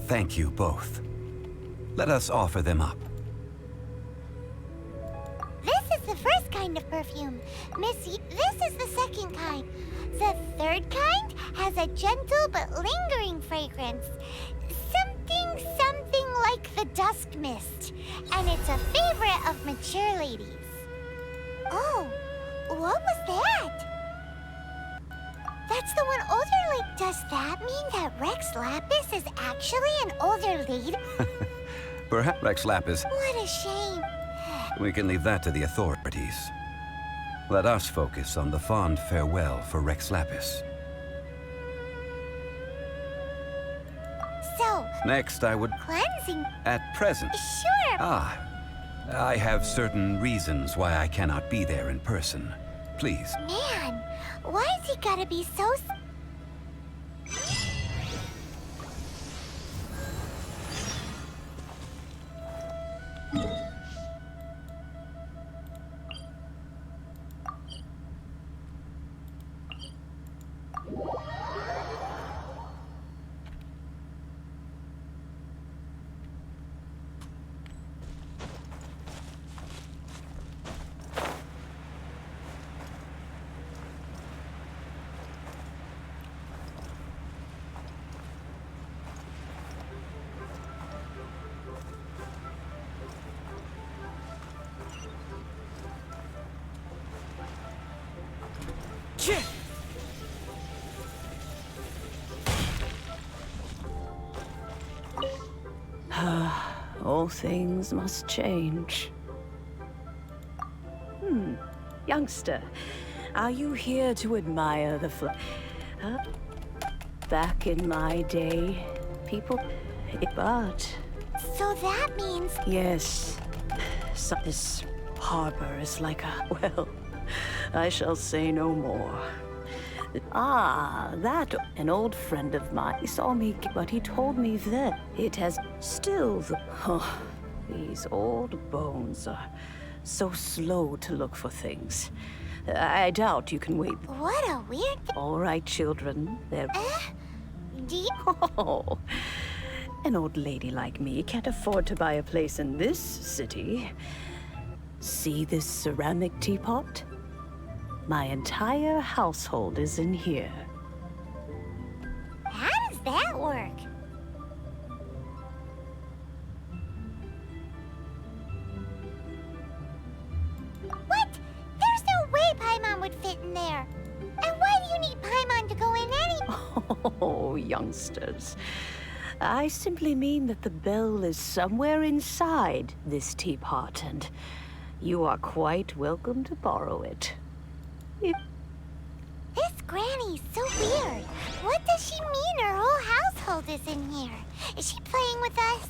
Thank you both. Let us offer them up. This is the first kind of perfume. Missy, this is the second kind. The third kind has a gentle but lingering fragrance. Something like the dusk mist. And it's a favorite of mature ladies. Oh, what was that? That's the one older lady. Does that mean that Rex Lapis is actually an older lady? Perhaps Rex Lapis. What a shame. We can leave that to the authorities. Let us focus on the fond farewell for Rex Lapis. So, Next, I would... cleansing. At present... Sure. I have certain reasons why I cannot be there in person. Please. Man, why has he gotta be so... All things must change. Youngster, are you here to admire the Back in my day, people... But... So that means... Yes. So this harbor is like a... Well, I shall say no more. That an old friend of mine. He saw me, but he told me that it has still the... Oh, these old bones are so slow to look for things. I doubt you can wait. What a weird... All right, children. They're... Deep? Oh, an old lady like me can't afford to buy a place in this city. See this ceramic teapot? My entire household is in here. How does that work? What? There's no way Paimon would fit in there. And why do you need Paimon to go in anyway? Oh, youngsters. I simply mean that the bell is somewhere inside this teapot, and you are quite welcome to borrow it. This granny's so weird. What does she mean her whole household is in here? Is she playing with us?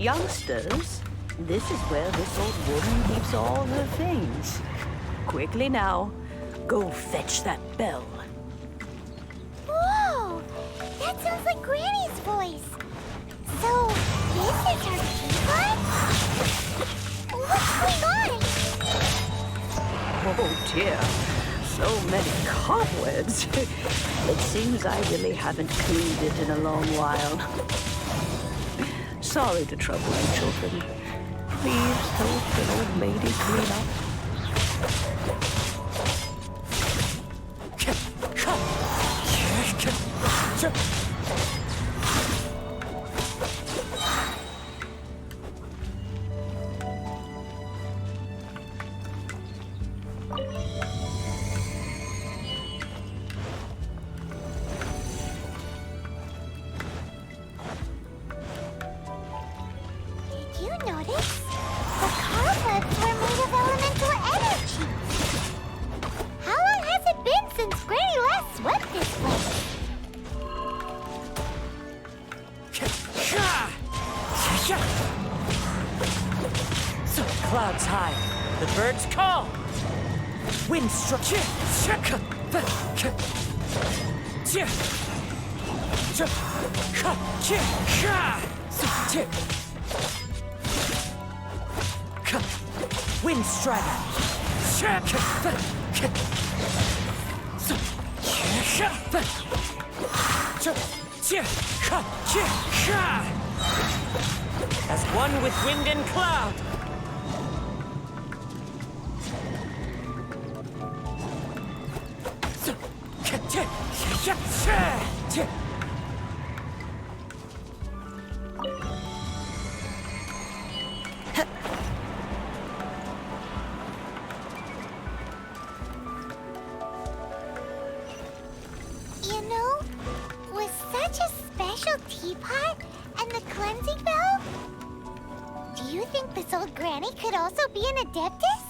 Youngsters, this is where this old woman keeps all her things. Quickly now, go fetch that bell. Whoa! That sounds like Granny's voice. So, this is her teapot? What's going on? Oh dear, so many cobwebs. It seems I really haven't cleaned it in a long while. Sorry to trouble you, children. Please help an old lady clean up. Did you notice? The cobwebs were made of elemental energy. How long has it been since Granny last swept this place? So clouds high, the birds call. Wind struck. Wind strider. As one with wind and cloud. You know, with such a special teapot and the cleansing bell, do you think this old granny could also be an adeptus?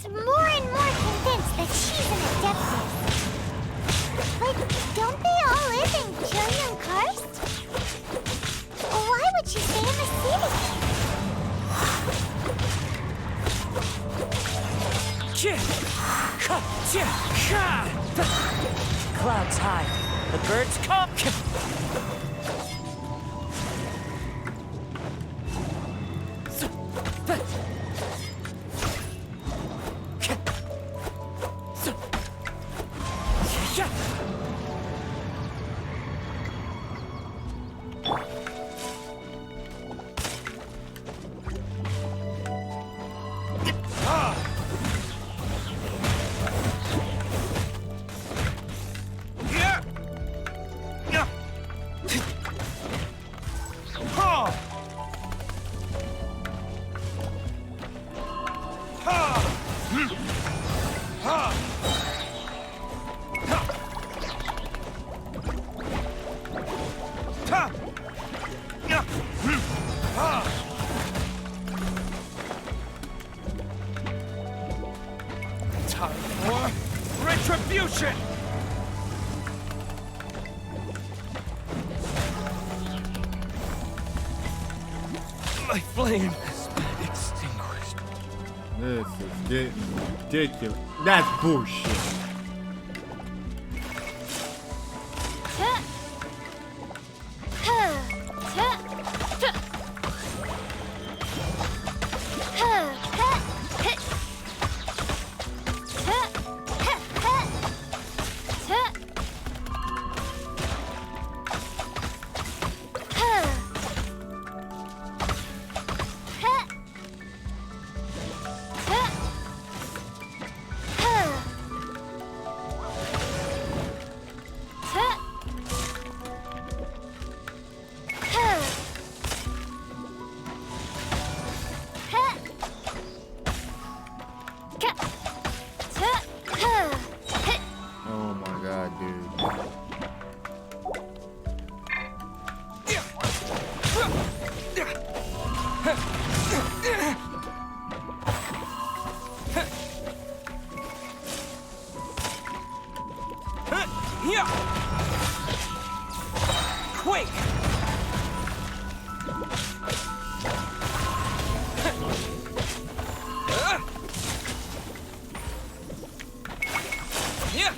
More and more convinced that she's an adeptus. But don't they all live in Julian Karst? Why would she stay in the city? Clouds high, the birds call. Time for retribution! My flame has been extinguished. This is getting ridiculous. That's bullshit. Yeah! Quake! Yeah!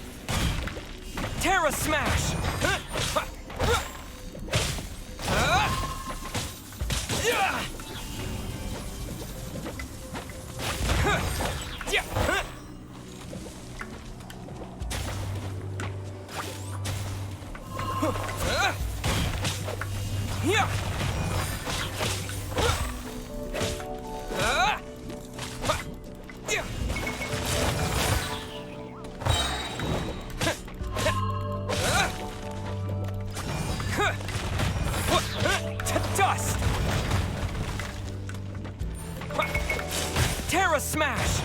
Terra Smash! Yeah! Yeah! To dust! Terra Smash!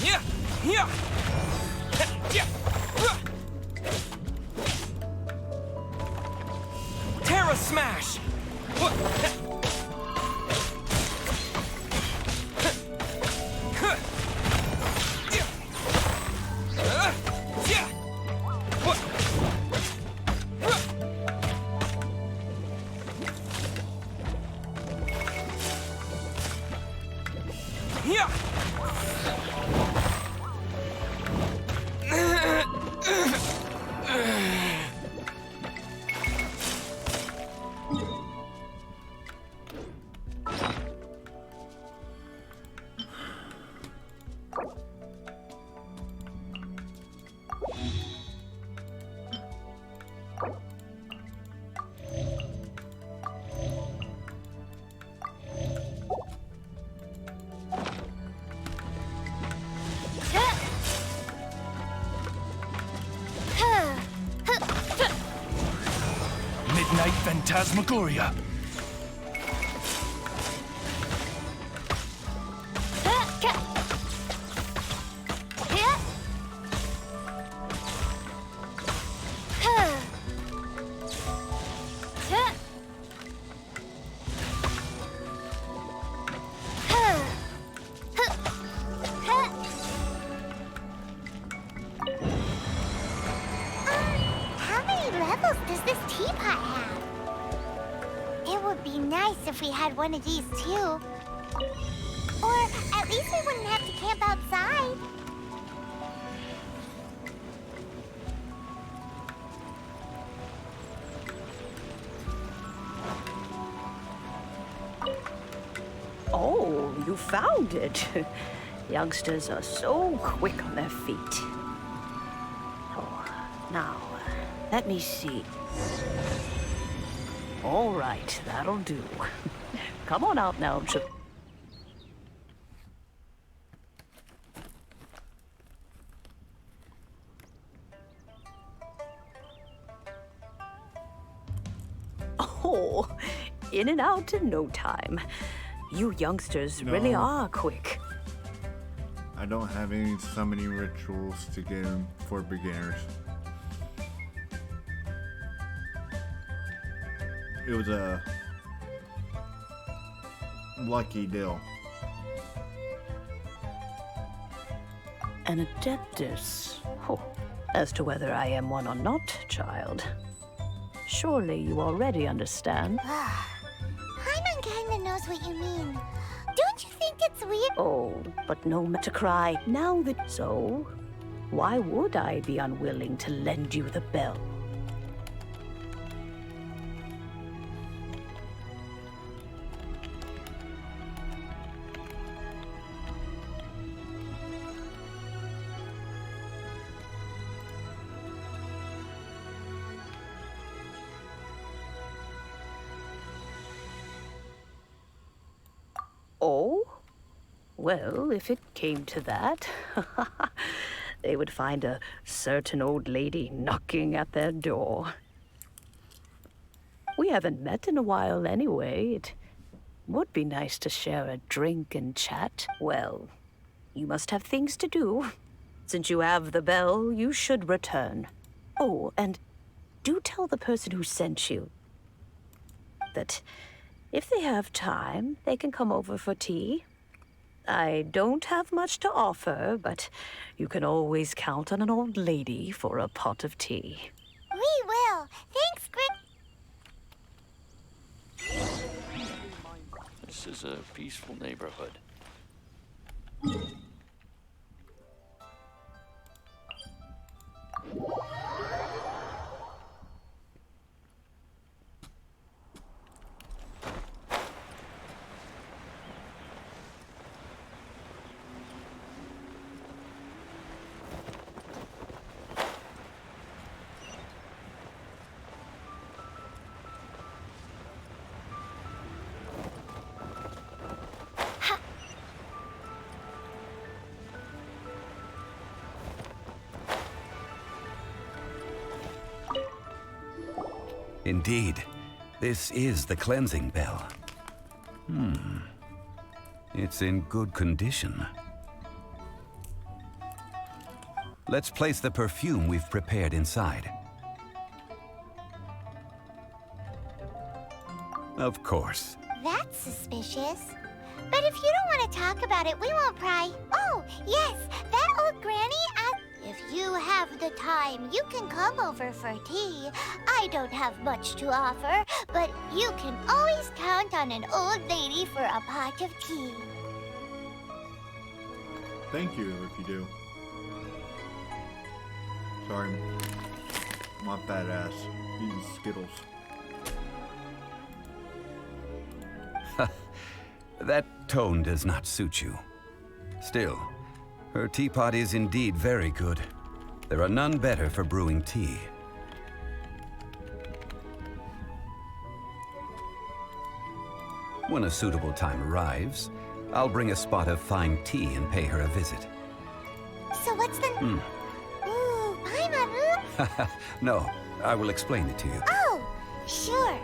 Yeah! Yeah! Yeah! Terra Smash! Yeah! Midnight Phantasmagoria. How many levels does this teapot have? It would be nice if we had one of these too. Or at least we wouldn't have to camp outside. Oh, you found it. Youngsters are so quick on their feet. Oh, now, let me see. All right, that'll do. Come on out now, Chip. Oh, in and out in no time. You youngsters really No. are quick. I don't have any summoning rituals to give for beginners. It was a lucky deal. An adeptus? Oh, as to whether I am one or not, child. Surely you already understand. Paimon kinda knows what you mean. Don't you think it's weird? Oh, but no matter to cry now that... So, why would I be unwilling to lend you the bell? Oh? Well, if it came to that, they would find a certain old lady knocking at their door. We haven't met in a while anyway. It would be nice to share a drink and chat. Well, you must have things to do. Since you have the bell, you should return. Oh, and do tell the person who sent you that if they have time, they can come over for tea. I don't have much to offer, but you can always count on an old lady for a pot of tea. We will. Thanks, This is a peaceful neighborhood. Indeed, this is the cleansing bell. It's in good condition. Let's place the perfume we've prepared inside. Of course. That's suspicious. But if you don't want to talk about it, we won't pry. Oh, yes, that old granny asked if you have the time, you can come over for tea. I don't have much to offer, but you can always count on an old lady for a pot of tea. Thank you if you do. Sorry, my fat ass eating Skittles. That tone does not suit you. Still, her teapot is indeed very good. There are none better for brewing tea. When a suitable time arrives, I'll bring a spot of fine tea and pay her a visit. So what's the... Ooh, Paimon. No, I will explain it to you. Oh, sure.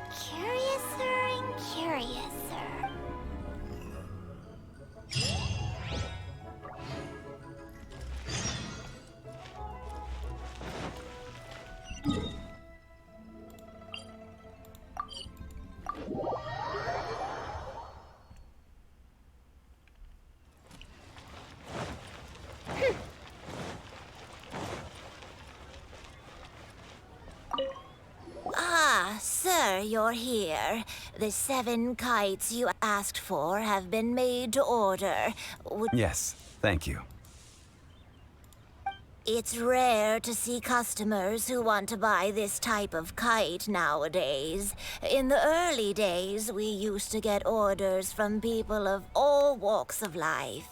Curiouser and curiouser. Ah, sir, you're here. The 7 kites you asked for have been made to order. Yes, thank you. It's rare to see customers who want to buy this type of kite nowadays. In the early days, we used to get orders from people of all walks of life.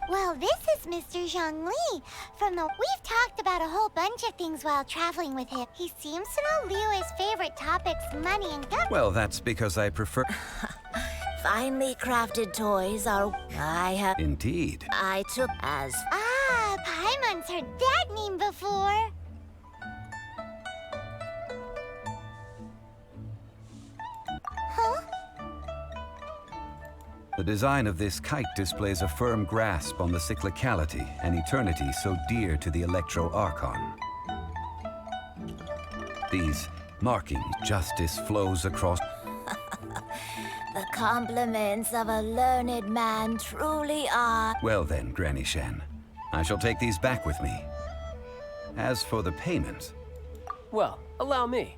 Well, this is Mr. Zhongli from the... We've talked about a whole bunch of things while traveling with him. He seems to know Liyue's favorite topics, money and government. Well, that's because I prefer... Finely crafted toys are... I have... Indeed. I took as... Ah, Paimon's heard that name before. Huh? The design of this kite displays a firm grasp on the cyclicality and eternity so dear to the Electro-Archon. These markings, justice flows across... The compliments of a learned man truly are... Well then, Granny Shen, I shall take these back with me. As for the payment... Well, allow me.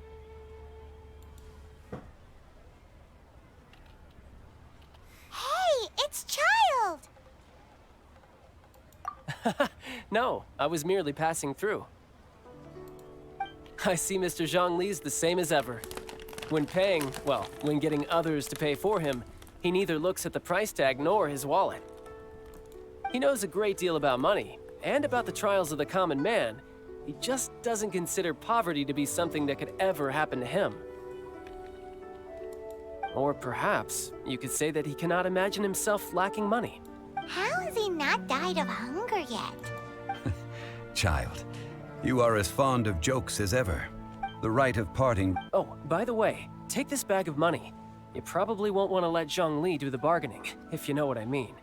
Hey, it's Child! No, I was merely passing through. I see Mr. Zhongli's the same as ever. When paying, well, when getting others to pay for him, he neither looks at the price tag nor his wallet. He knows a great deal about money, and about the trials of the common man. He just doesn't consider poverty to be something that could ever happen to him. Or perhaps you could say that he cannot imagine himself lacking money. How has he not died of hunger yet? Child, you are as fond of jokes as ever. The rite of parting... Oh, by the way, take this bag of money. You probably won't want to let Zhongli do the bargaining, if you know what I mean.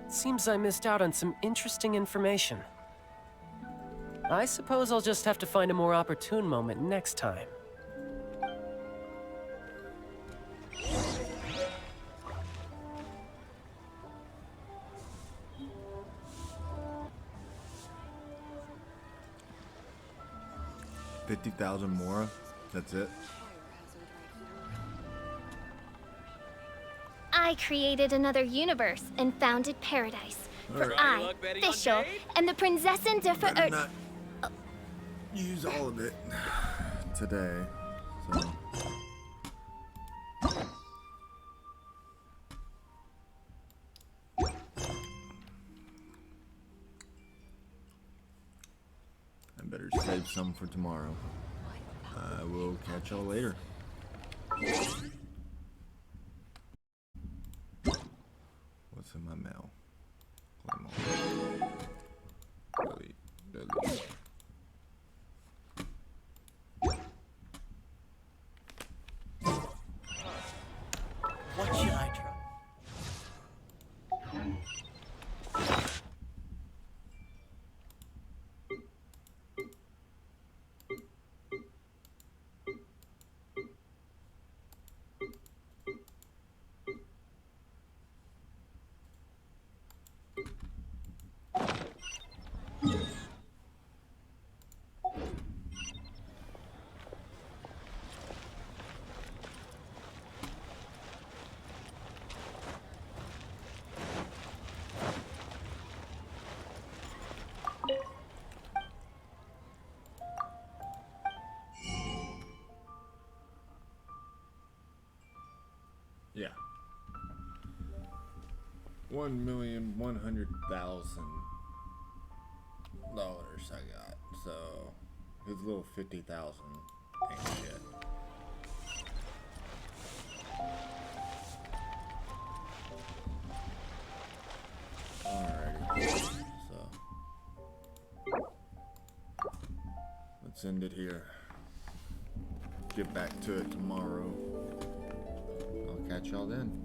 Seems I missed out on some interesting information. I suppose I'll just have to find a more opportune moment next time. $50,000 more. That's it. I created another universe and founded paradise. For I, Fischl, am the Prinzessin der Better Verirrten. not use all of it today. So. I better save some for tomorrow. I will catch y'all later. What's in my mail? Delete. Delete. What should I try? Yeah. 1,100,000 dollars I got. So his little 50,000 ain't shit. Alrighty. So let's end it here. Get back to it tomorrow. I'll catch y'all then.